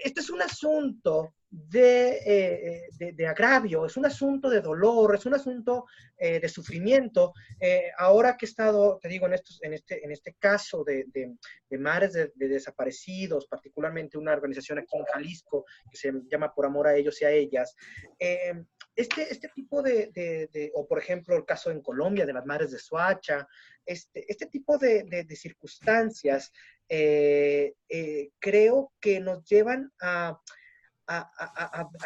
este es un asunto de agravio, es un asunto de dolor, es un asunto de sufrimiento. Ahora que he estado, te digo, en este caso de madres de desaparecidos, particularmente una organización aquí en Jalisco que se llama Por Amor a Ellos y a Ellas, este tipo o por ejemplo el caso en Colombia de las madres de Soacha, este tipo de circunstancias creo que nos llevan a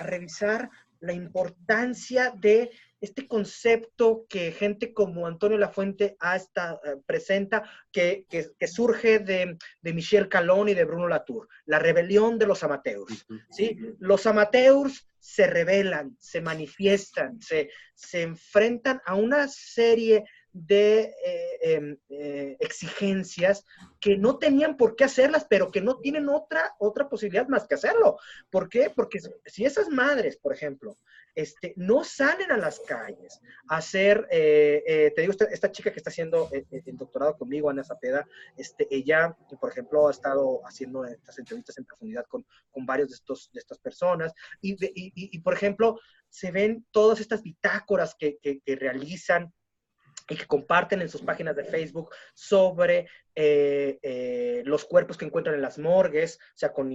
revisar la importancia de este concepto que gente como Antonio Lafuente presenta, que surge de Michel Calón y de Bruno Latour, la rebelión de los amateurs, ¿sí? Los amateurs se rebelan, se manifiestan, se enfrentan a una serie de exigencias que no tenían por qué hacerlas, pero que no tienen otra posibilidad más que hacerlo. ¿Por qué? Porque si esas madres, por ejemplo, no salen a las calles a hacer, te digo, esta chica que está haciendo el doctorado conmigo, Ana Zapeda, ella, por ejemplo, ha estado haciendo estas entrevistas en profundidad con varios de estas personas, y por ejemplo, se ven todas estas bitácoras que realizan y que comparten en sus páginas de Facebook sobre los cuerpos que encuentran en las morgues, o sea, con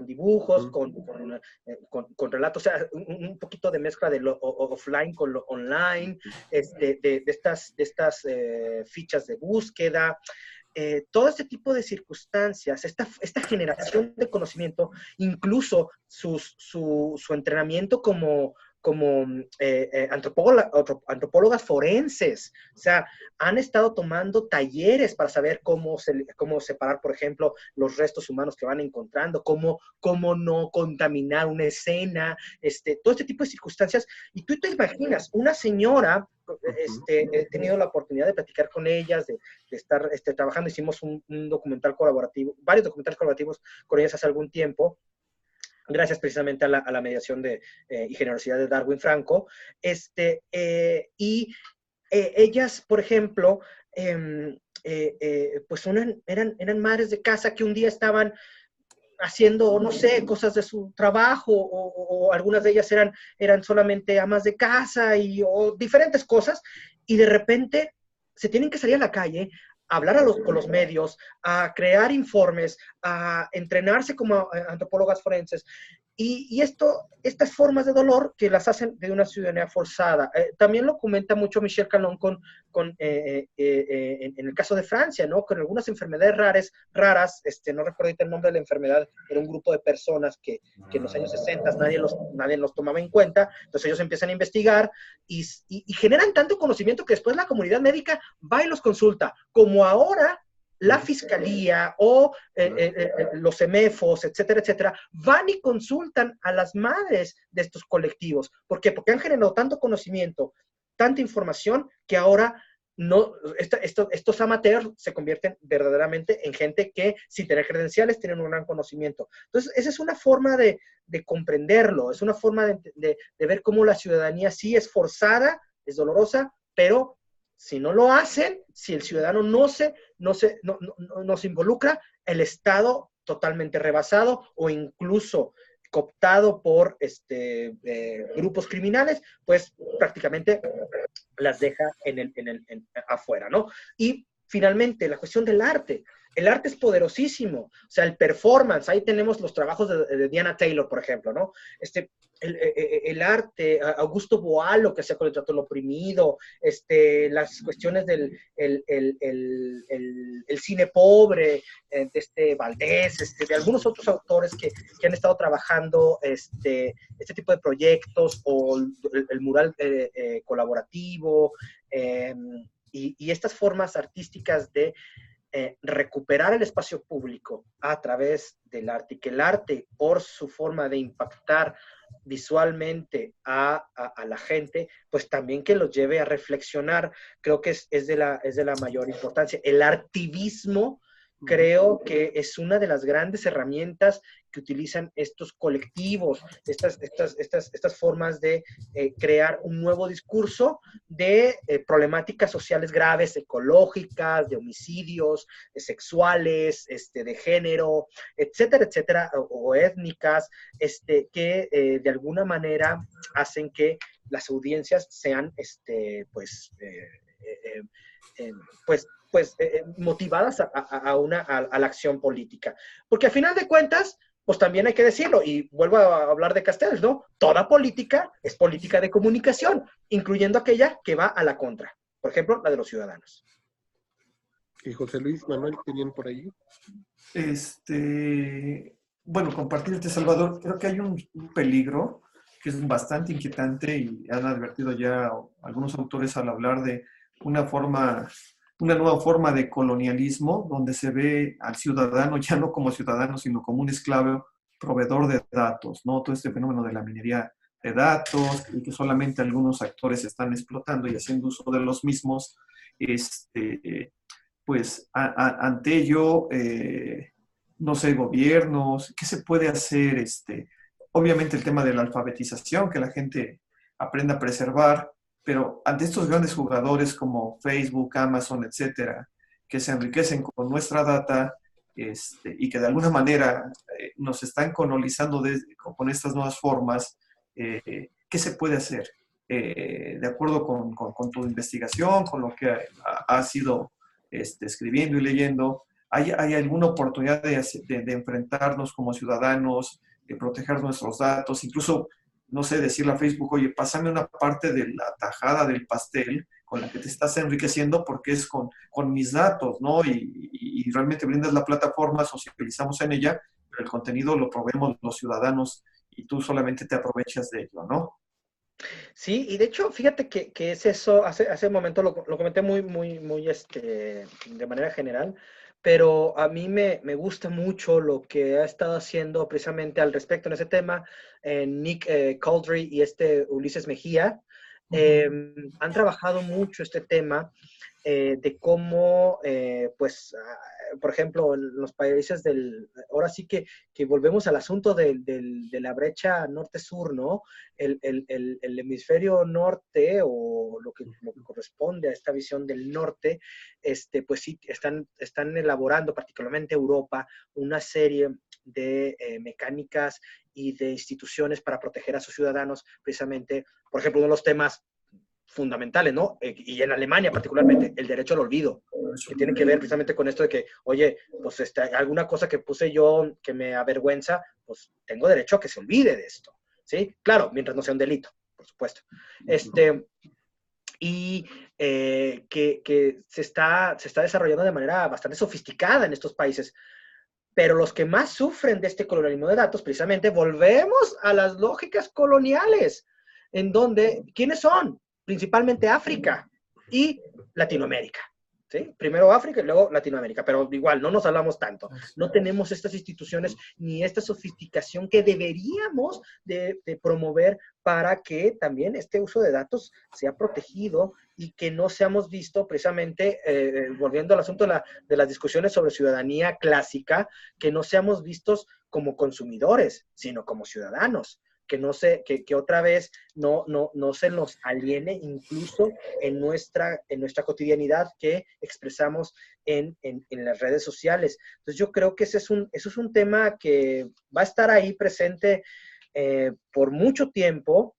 dibujos, con relatos, o sea, un poquito de mezcla de lo offline con lo online, de estas fichas de búsqueda. Todo este tipo de circunstancias, esta generación de conocimiento, incluso su entrenamiento como antropólogas forenses, o sea, han estado tomando talleres para saber cómo separar, por ejemplo, los restos humanos que van encontrando, cómo no contaminar una escena, todo este tipo de circunstancias. Y tú te imaginas, una señora, he tenido la oportunidad de platicar con ellas, de estar trabajando, hicimos un documental colaborativo, varios documentales colaborativos con ellas hace algún tiempo, gracias precisamente a la mediación y generosidad de Darwin Franco, ellas, por ejemplo, pues eran madres de casa que un día estaban haciendo, no sé, cosas de su trabajo, o algunas de ellas eran solamente amas de casa o diferentes cosas, y de repente se tienen que salir a la calle a hablar con los medios, a crear informes, a entrenarse como antropólogas forenses. Y estas formas de dolor que las hacen de una ciudadanía forzada. También lo comenta mucho Michel Calón en el caso de Francia, ¿no? Con algunas enfermedades raras, no recuerdo el nombre de la enfermedad, era un grupo de personas que en los años 60 nadie los tomaba en cuenta, entonces ellos empiezan a investigar y generan tanto conocimiento que después la comunidad médica va y los consulta, como ahora la fiscalía o los EMEFOS, etcétera, etcétera, van y consultan a las madres de estos colectivos. ¿Por qué? Porque han generado tanto conocimiento, tanta información, que ahora no, estos amateurs se convierten verdaderamente en gente que, sin tener credenciales, tienen un gran conocimiento. Entonces, esa es una forma de comprenderlo, es una forma de ver cómo la ciudadanía sí es forzada, es dolorosa, pero si no lo hacen, si el ciudadano no se involucra, el Estado totalmente rebasado o incluso cooptado por grupos criminales, pues prácticamente las deja afuera, ¿no? Y finalmente, la cuestión del arte. El arte es poderosísimo, o sea, el performance, ahí tenemos los trabajos de Diana Taylor, por ejemplo, ¿no? El arte, Augusto Boal, que hacía con el trato del oprimido, las cuestiones del el cine pobre, de Valdés, de algunos otros autores que han estado trabajando este tipo de proyectos, o el mural colaborativo, y estas formas artísticas de recuperar el espacio público a través del arte, y que el arte, por su forma de impactar visualmente a la gente, pues también que los lleve a reflexionar. Creo que es de la mayor importancia. El artivismo creo que es una de las grandes herramientas que utilizan estos colectivos, estas formas de crear un nuevo discurso de problemáticas sociales graves, ecológicas, de homicidios, sexuales, de género, etcétera, etcétera, o étnicas, que de alguna manera hacen que las audiencias sean, motivadas a la acción política. Porque a final de cuentas, pues también hay que decirlo, y vuelvo a hablar de Castells, ¿no? Toda política es política de comunicación, incluyendo aquella que va a la contra. Por ejemplo, la de los ciudadanos. Y José Luis Manuel, ¿tenían por ahí? Bueno, compartirte, Salvador, creo que hay un peligro que es bastante inquietante, y han advertido ya algunos autores al hablar de una nueva forma de colonialismo, donde se ve al ciudadano ya no como ciudadano, sino como un esclavo proveedor de datos, ¿no? Todo este fenómeno de la minería de datos, y que solamente algunos actores están explotando y haciendo uso de los mismos, pues ante ello, no sé, gobiernos, ¿qué se puede hacer? Obviamente el tema de la alfabetización, que la gente aprenda a preservar, pero ante estos grandes jugadores como Facebook, Amazon, etcétera, que se enriquecen con nuestra data, y que de alguna manera nos están colonizando con estas nuevas formas, ¿qué se puede hacer? De acuerdo con tu investigación, con lo que has ido escribiendo y leyendo, ¿hay alguna oportunidad de enfrentarnos como ciudadanos, de proteger nuestros datos, incluso, no sé, decirle a Facebook, oye, pásame una parte de la tajada del pastel con la que te estás enriqueciendo, porque es con mis datos, ¿no? Y realmente brindas la plataforma, socializamos en ella, pero el contenido lo proveemos los ciudadanos y tú solamente te aprovechas de ello, ¿no? Sí, y de hecho, fíjate que es eso, hace un momento lo comenté muy, de manera general, pero a mí me gusta mucho lo que ha estado haciendo precisamente al respecto en ese tema, Nick Couldry y Ulises Mejía. Han trabajado mucho este tema de cómo, por ejemplo, en los países ahora sí que volvemos al asunto de la brecha norte-sur, ¿no? El hemisferio norte, o lo que corresponde a esta visión del norte, pues sí, están elaborando, particularmente Europa, una serie de mecánicas y de instituciones para proteger a sus ciudadanos, precisamente, por ejemplo, uno de los temas fundamentales, ¿no? Y en Alemania particularmente, el derecho al olvido, que tiene que ver precisamente con esto de que, oye, pues alguna cosa que puse yo que me avergüenza, pues tengo derecho a que se olvide de esto, ¿sí? Claro, mientras no sea un delito, por supuesto. Y que se está desarrollando de manera bastante sofisticada en estos países. Pero los que más sufren de este colonialismo de datos, precisamente, volvemos a las lógicas coloniales, en donde, ¿quiénes son? Principalmente África y Latinoamérica, ¿sí? Primero África y luego Latinoamérica, pero igual no nos hablamos tanto. No tenemos estas instituciones ni esta sofisticación que deberíamos de promover para que también este uso de datos sea protegido y que no seamos vistos precisamente, volviendo al asunto de las discusiones sobre ciudadanía clásica, que no seamos vistos como consumidores, sino como ciudadanos. Que otra vez no se nos aliene incluso en nuestra cotidianidad que expresamos en las redes sociales. Entonces yo creo que eso es un tema que va a estar ahí presente por mucho tiempo,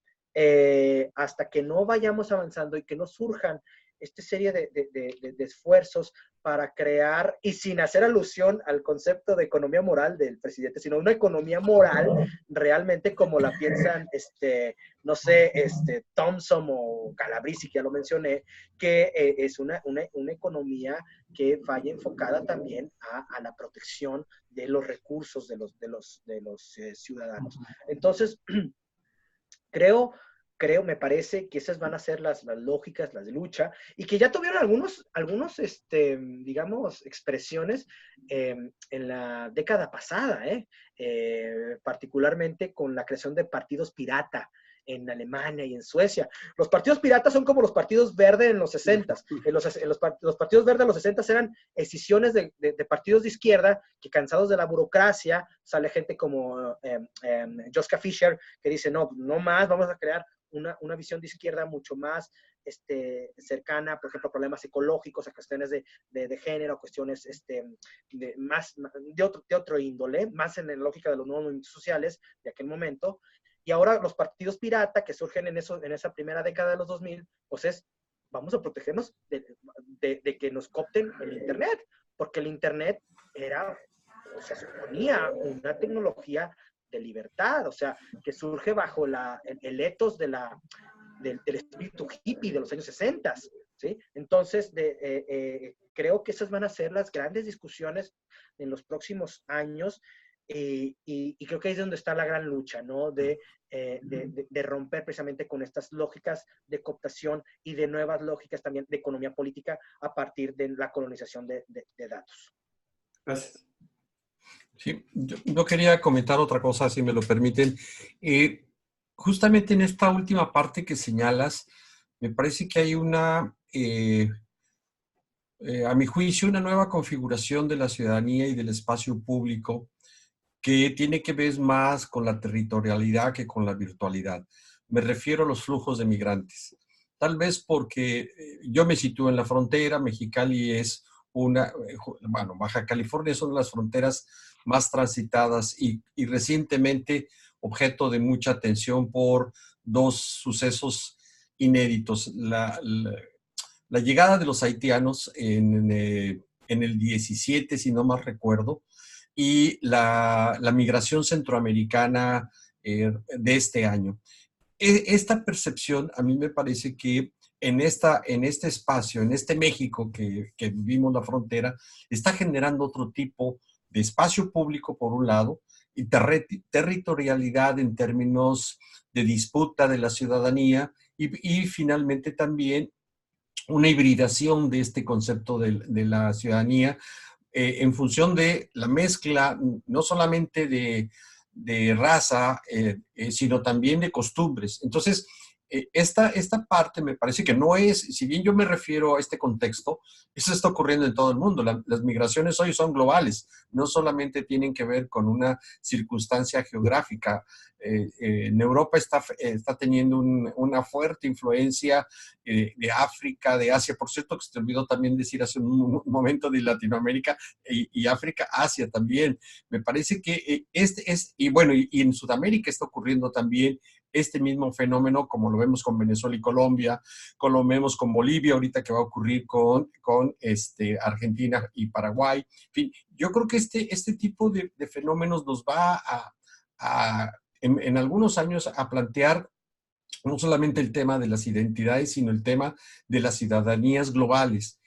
hasta que no vayamos avanzando y que no surjan esta serie de esfuerzos para crear, y sin hacer alusión al concepto de economía moral del presidente, sino una economía moral realmente como la piensan, no sé, Thompson o Calabresi, que ya lo mencioné, que es una economía que vaya enfocada también a la protección de los recursos de los ciudadanos. Entonces, creo, me parece que esas van a ser las lógicas, las de lucha, y que ya tuvieron algunos digamos, expresiones en la década pasada, particularmente con la creación de partidos pirata en Alemania y en Suecia. Los partidos piratas son como los partidos verdes en los 60s. Los partidos verdes en los 60s eran escisiones de partidos de izquierda que, cansados de la burocracia, sale gente como Joschka Fischer, que dice, no más, vamos a crear una visión de izquierda mucho más cercana, por ejemplo, a problemas ecológicos, a cuestiones de género, cuestiones de otro índole, más en la lógica de los nuevos movimientos sociales de aquel momento. Y ahora los partidos pirata que surgen en esa primera década de los 2000, pues vamos a protegernos de que nos coopten el Internet, porque el Internet se suponía una tecnología de libertad, o sea, que surge bajo el ethos del espíritu hippie de los años 60, ¿sí? Entonces, creo que esas van a ser las grandes discusiones en los próximos años, y creo que ahí es donde está la gran lucha, ¿no? De romper precisamente con estas lógicas de cooptación y de nuevas lógicas también de economía política a partir de la colonización de datos. Gracias. Sí, yo quería comentar otra cosa, si me lo permiten. Justamente en esta última parte que señalas, me parece que hay a mi juicio, una nueva configuración de la ciudadanía y del espacio público que tiene que ver más con la territorialidad que con la virtualidad. Me refiero a los flujos de migrantes. Tal vez porque yo me sitúo en la frontera, Mexicali es Baja California es una de las fronteras más transitadas y recientemente objeto de mucha atención por dos sucesos inéditos. La llegada de los haitianos en el 17, si no mal recuerdo, y la migración centroamericana de este año. Esta percepción a mí me parece que en este espacio, en este México que vivimos la frontera, está generando otro tipo de espacio público, por un lado, y territorialidad en términos de disputa de la ciudadanía, y finalmente también una hibridación de este concepto de la ciudadanía en función de la mezcla, no solamente de raza, sino también de costumbres. Entonces, esta parte me parece que no es, si bien yo me refiero a este contexto, eso está ocurriendo en todo el mundo. Las migraciones hoy son globales, no solamente tienen que ver con una circunstancia geográfica. En Europa está teniendo una fuerte influencia de África, de Asia. Por cierto, que se te olvidó también decir hace un momento de Latinoamérica y África, Asia también. Me parece que y en Sudamérica está ocurriendo también este mismo fenómeno, como lo vemos con Venezuela y Colombia, como lo vemos con Bolivia, ahorita que va a ocurrir con Argentina y Paraguay. En fin, yo creo que este tipo de fenómenos nos va en algunos años a plantear no solamente el tema de las identidades, sino el tema de las ciudadanías globales.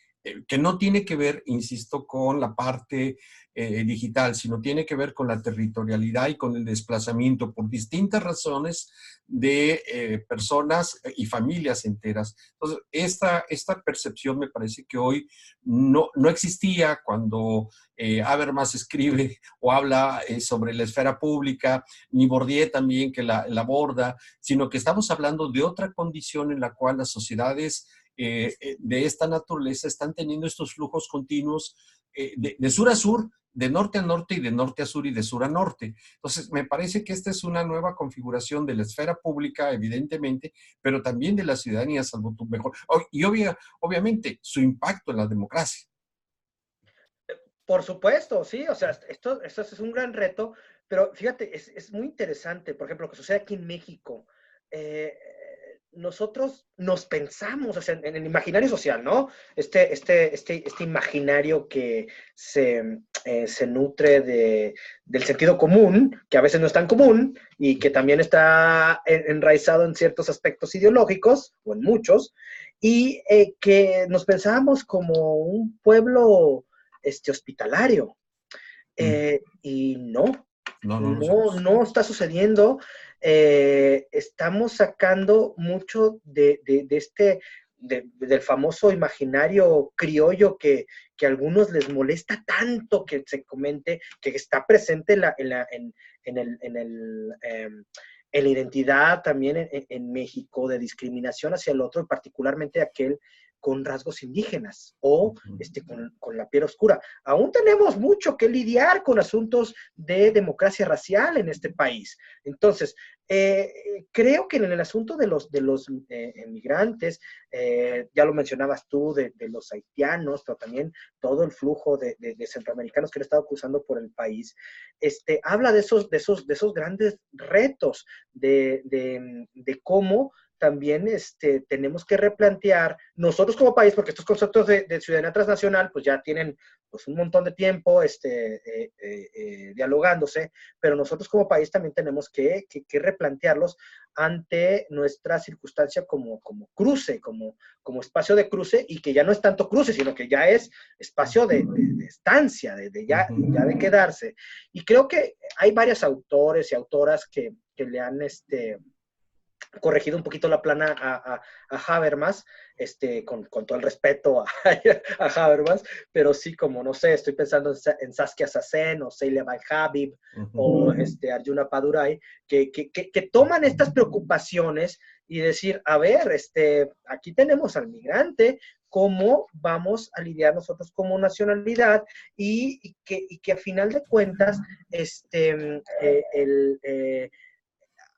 que no tiene que ver, insisto, con la parte digital, sino tiene que ver con la territorialidad y con el desplazamiento por distintas razones de personas y familias enteras. Entonces, esta percepción me parece que hoy no existía cuando Habermas escribe o habla sobre la esfera pública, ni Bourdieu también que la aborda, sino que estamos hablando de otra condición en la cual las sociedades de esta naturaleza están teniendo estos flujos continuos de sur a sur, de norte a norte y de norte a sur y de sur a norte. Entonces, me parece que esta es una nueva configuración de la esfera pública, evidentemente, pero también de la ciudadanía, salvo tu mejor. Y obviamente, su impacto en la democracia. Por supuesto, sí, o sea, esto es un gran reto, pero fíjate, es muy interesante, por ejemplo, lo que sucede aquí en México. Eh, Nosotros nos pensamos, o sea, en el imaginario social, ¿no? Este imaginario que se nutre del sentido común, que a veces no es tan común y que también está enraizado en ciertos aspectos ideológicos, o en muchos, y que nos pensábamos como un pueblo hospitalario. Y no está sucediendo. Estamos sacando mucho del famoso imaginario criollo que a algunos les molesta tanto que se comente, que está presente en la identidad también en México, de discriminación hacia el otro, y particularmente aquel con rasgos indígenas o con la piel oscura. Aún tenemos mucho que lidiar con asuntos de democracia racial en este país. Entonces, creo que en el asunto de los migrantes, ya lo mencionabas tú, de los haitianos, pero también todo el flujo de centroamericanos que han estado cruzando por el país, habla de esos grandes retos, de cómo también tenemos que replantear nosotros como país, porque estos conceptos de ciudadanía transnacional pues ya tienen pues un montón de tiempo dialogándose, pero nosotros como país también tenemos que replantearlos ante nuestra circunstancia como cruce, como espacio de cruce, y que ya no es tanto cruce, sino que ya es espacio de estancia, ya de quedarse. Y creo que hay varios autores y autoras que le han corregido un poquito la plana a Habermas, con todo el respeto a Habermas, pero sí, como no sé, estoy pensando en Saskia Sassen o Celia Bai-Habib o Arjuna Padurai, que toman estas preocupaciones y decir, a ver, aquí tenemos al migrante, cómo vamos a lidiar nosotros como nacionalidad y que a final de cuentas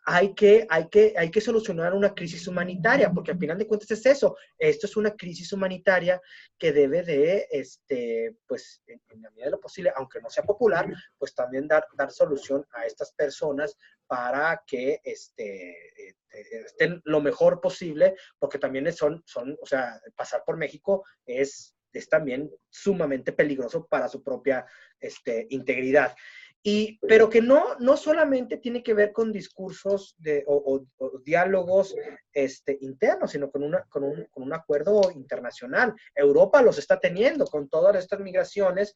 hay que solucionar una crisis humanitaria, porque al final de cuentas es eso. Esto es una crisis humanitaria que debe de, pues, en la medida de lo posible, aunque no sea popular, pues también dar solución a estas personas para que estén lo mejor posible, porque también o sea, pasar por México es también sumamente peligroso para su propia integridad. Pero que no solamente tiene que ver con discursos o diálogos internos, sino con un acuerdo internacional. Europa los está teniendo con todas estas migraciones.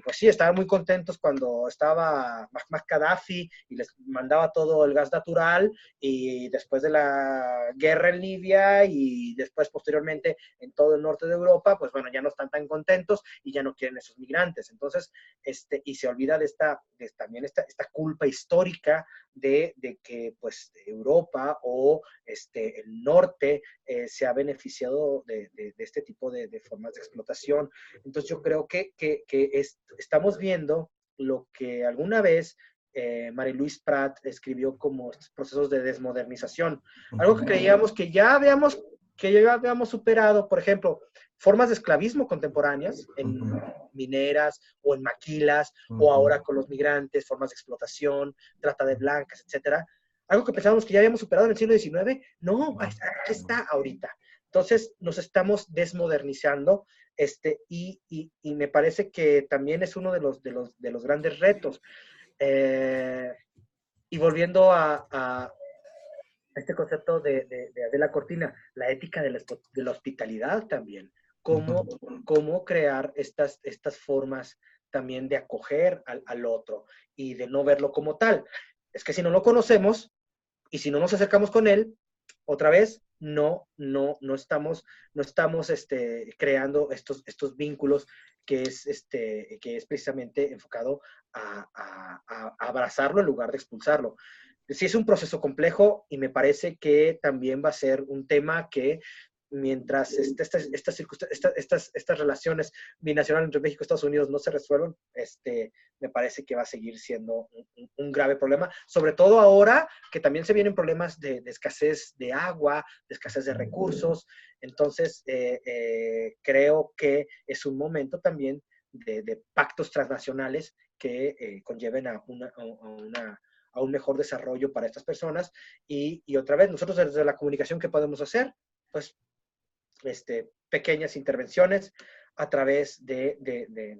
Pues sí, estaban muy contentos cuando estaba Muammar Gaddafi y les mandaba todo el gas natural, y después de la guerra en Libia y después posteriormente en todo el norte de Europa, pues bueno, ya no están tan contentos y ya no quieren esos migrantes. Entonces, y se olvida también esta culpa histórica de que pues Europa o el norte se ha beneficiado de este tipo de formas de explotación. Entonces yo creo que estamos viendo lo que alguna vez Marie-Louise Prat escribió como estos procesos de desmodernización. Algo que creíamos que ya habíamos superado, por ejemplo, formas de esclavismo contemporáneas en mineras o en maquilas, o ahora con los migrantes, formas de explotación, trata de blancas, etcétera. Algo que pensábamos que ya habíamos superado en el siglo XIX, no, aquí está ahorita. Entonces nos estamos desmodernizando, y me parece que también es uno de los grandes retos. Y volviendo a este concepto de Adela Cortina, la ética de la hospitalidad también. cómo crear estas formas también de acoger al otro y de no verlo como tal. Es que si no lo conocemos y si no nos acercamos con él, otra vez, no estamos creando estos vínculos que es precisamente enfocado a abrazarlo en lugar de expulsarlo. Sí, es un proceso complejo y me parece que también va a ser un tema que mientras estas relaciones binacionales entre México y Estados Unidos no se resuelvan, me parece que va a seguir siendo un grave problema, sobre todo ahora que también se vienen problemas de escasez de agua, de escasez de recursos. Entonces, creo que es un momento también de pactos transnacionales que conlleven a un mejor desarrollo para estas personas. Y otra vez, nosotros desde la comunicación, ¿qué podemos hacer? Pues pequeñas intervenciones a través de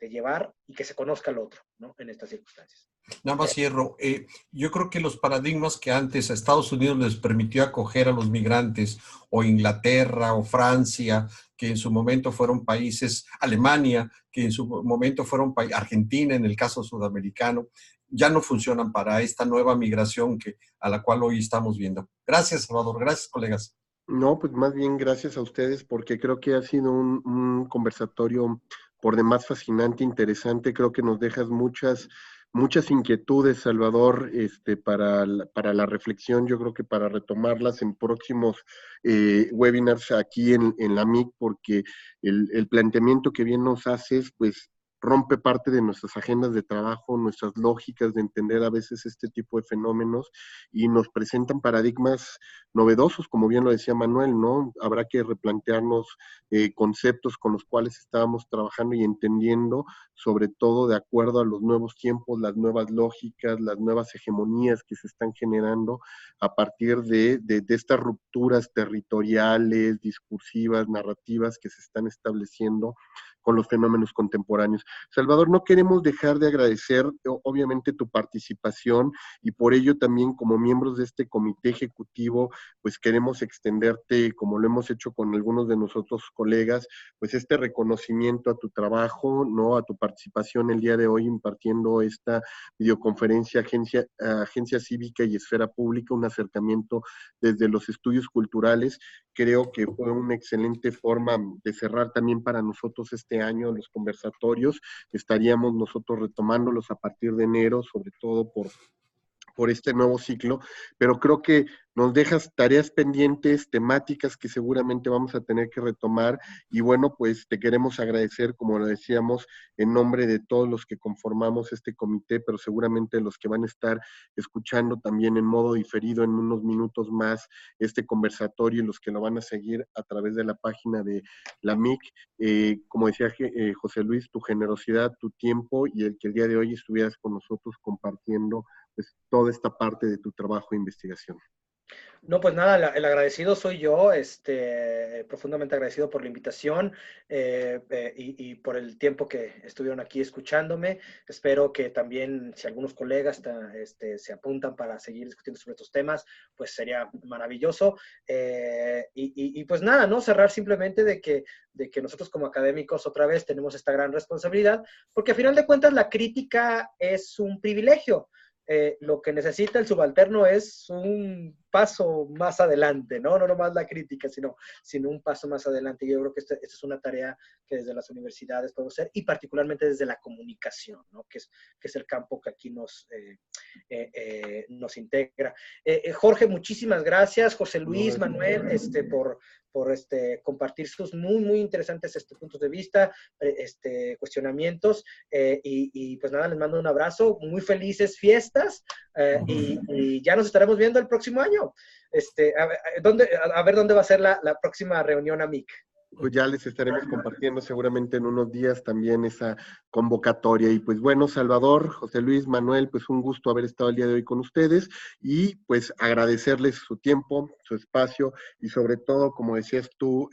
llevar y que se conozca al otro, ¿no? En estas circunstancias. Nada más cierro. Yo creo que los paradigmas que antes a Estados Unidos les permitió acoger a los migrantes, o Inglaterra o Francia, que en su momento fueron países, Alemania, que en su momento fueron países, Argentina en el caso sudamericano, ya no funcionan para esta nueva migración a la cual hoy estamos viendo. Gracias, Salvador. Gracias, colegas. No, pues más bien gracias a ustedes porque creo que ha sido un conversatorio por demás fascinante, interesante. Creo que nos dejas muchas inquietudes, Salvador, para la reflexión. Yo creo que para retomarlas en próximos webinars aquí en la MIC, porque el planteamiento que bien nos haces, pues rompe parte de nuestras agendas de trabajo, nuestras lógicas de entender a veces este tipo de fenómenos y nos presentan paradigmas novedosos, como bien lo decía Manuel, ¿no? Habrá que replantearnos conceptos con los cuales estábamos trabajando y entendiendo, sobre todo de acuerdo a los nuevos tiempos, las nuevas lógicas, las nuevas hegemonías que se están generando a partir de estas rupturas territoriales, discursivas, narrativas que se están estableciendo con los fenómenos contemporáneos. Salvador, no queremos dejar de agradecer, obviamente, tu participación y por ello también como miembros de este comité ejecutivo, pues queremos extenderte, como lo hemos hecho con algunos de nosotros colegas, pues este reconocimiento a tu trabajo, ¿no? A tu participación el día de hoy impartiendo esta videoconferencia Agencia Cívica y Esfera Pública, un acercamiento desde los estudios culturales. Creo que fue una excelente forma de cerrar también para nosotros este año los conversatorios. Estaríamos nosotros retomándolos a partir de enero, sobre todo por este nuevo ciclo, pero creo que nos dejas tareas pendientes, temáticas que seguramente vamos a tener que retomar y bueno, pues te queremos agradecer, como lo decíamos, en nombre de todos los que conformamos este comité, pero seguramente los que van a estar escuchando también en modo diferido en unos minutos más este conversatorio y los que lo van a seguir a través de la página de la MIC. Como decía José Luis, tu generosidad, tu tiempo y el que el día de hoy estuvieras con nosotros compartiendo pues, toda esta parte de tu trabajo de investigación. No, pues nada, el agradecido soy yo, profundamente agradecido por la invitación y por el tiempo que estuvieron aquí escuchándome. Espero que también, si algunos colegas se apuntan para seguir discutiendo sobre estos temas, pues sería maravilloso. Y pues nada, ¿no? Cerrar simplemente de que nosotros como académicos otra vez tenemos esta gran responsabilidad, porque a final de cuentas la crítica es un privilegio. Lo que necesita el subalterno es un paso más adelante, ¿no? No nomás la crítica, sino un paso más adelante. Yo creo que esta es una tarea que desde las universidades podemos hacer y particularmente desde la comunicación, ¿no? Que es el campo que aquí nos integra. Jorge, muchísimas gracias. José Luis, Manuel, por compartir sus muy interesantes puntos de vista, cuestionamientos, y pues nada, les mando un abrazo, muy felices fiestas, y ya nos estaremos viendo el próximo año. A ver dónde va a ser la próxima reunión AMIC. Pues ya les estaremos compartiendo seguramente en unos días también esa convocatoria. Y pues bueno, Salvador, José Luis, Manuel, pues un gusto haber estado el día de hoy con ustedes y pues agradecerles su tiempo, su espacio y sobre todo, como decías tú,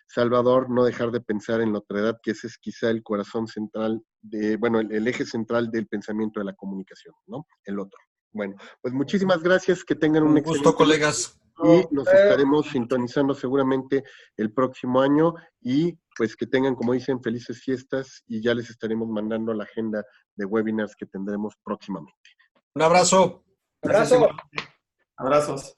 Salvador, no dejar de pensar en la otredad, que ese es quizá el corazón central, el eje central del pensamiento de la comunicación, ¿no? El otro. Bueno, pues muchísimas gracias, que tengan un excelente gusto, colegas. y nos estaremos sintonizando seguramente el próximo año y pues que tengan, como dicen, felices fiestas y ya les estaremos mandando la agenda de webinars que tendremos próximamente. Un abrazo. Abrazo. Abrazos.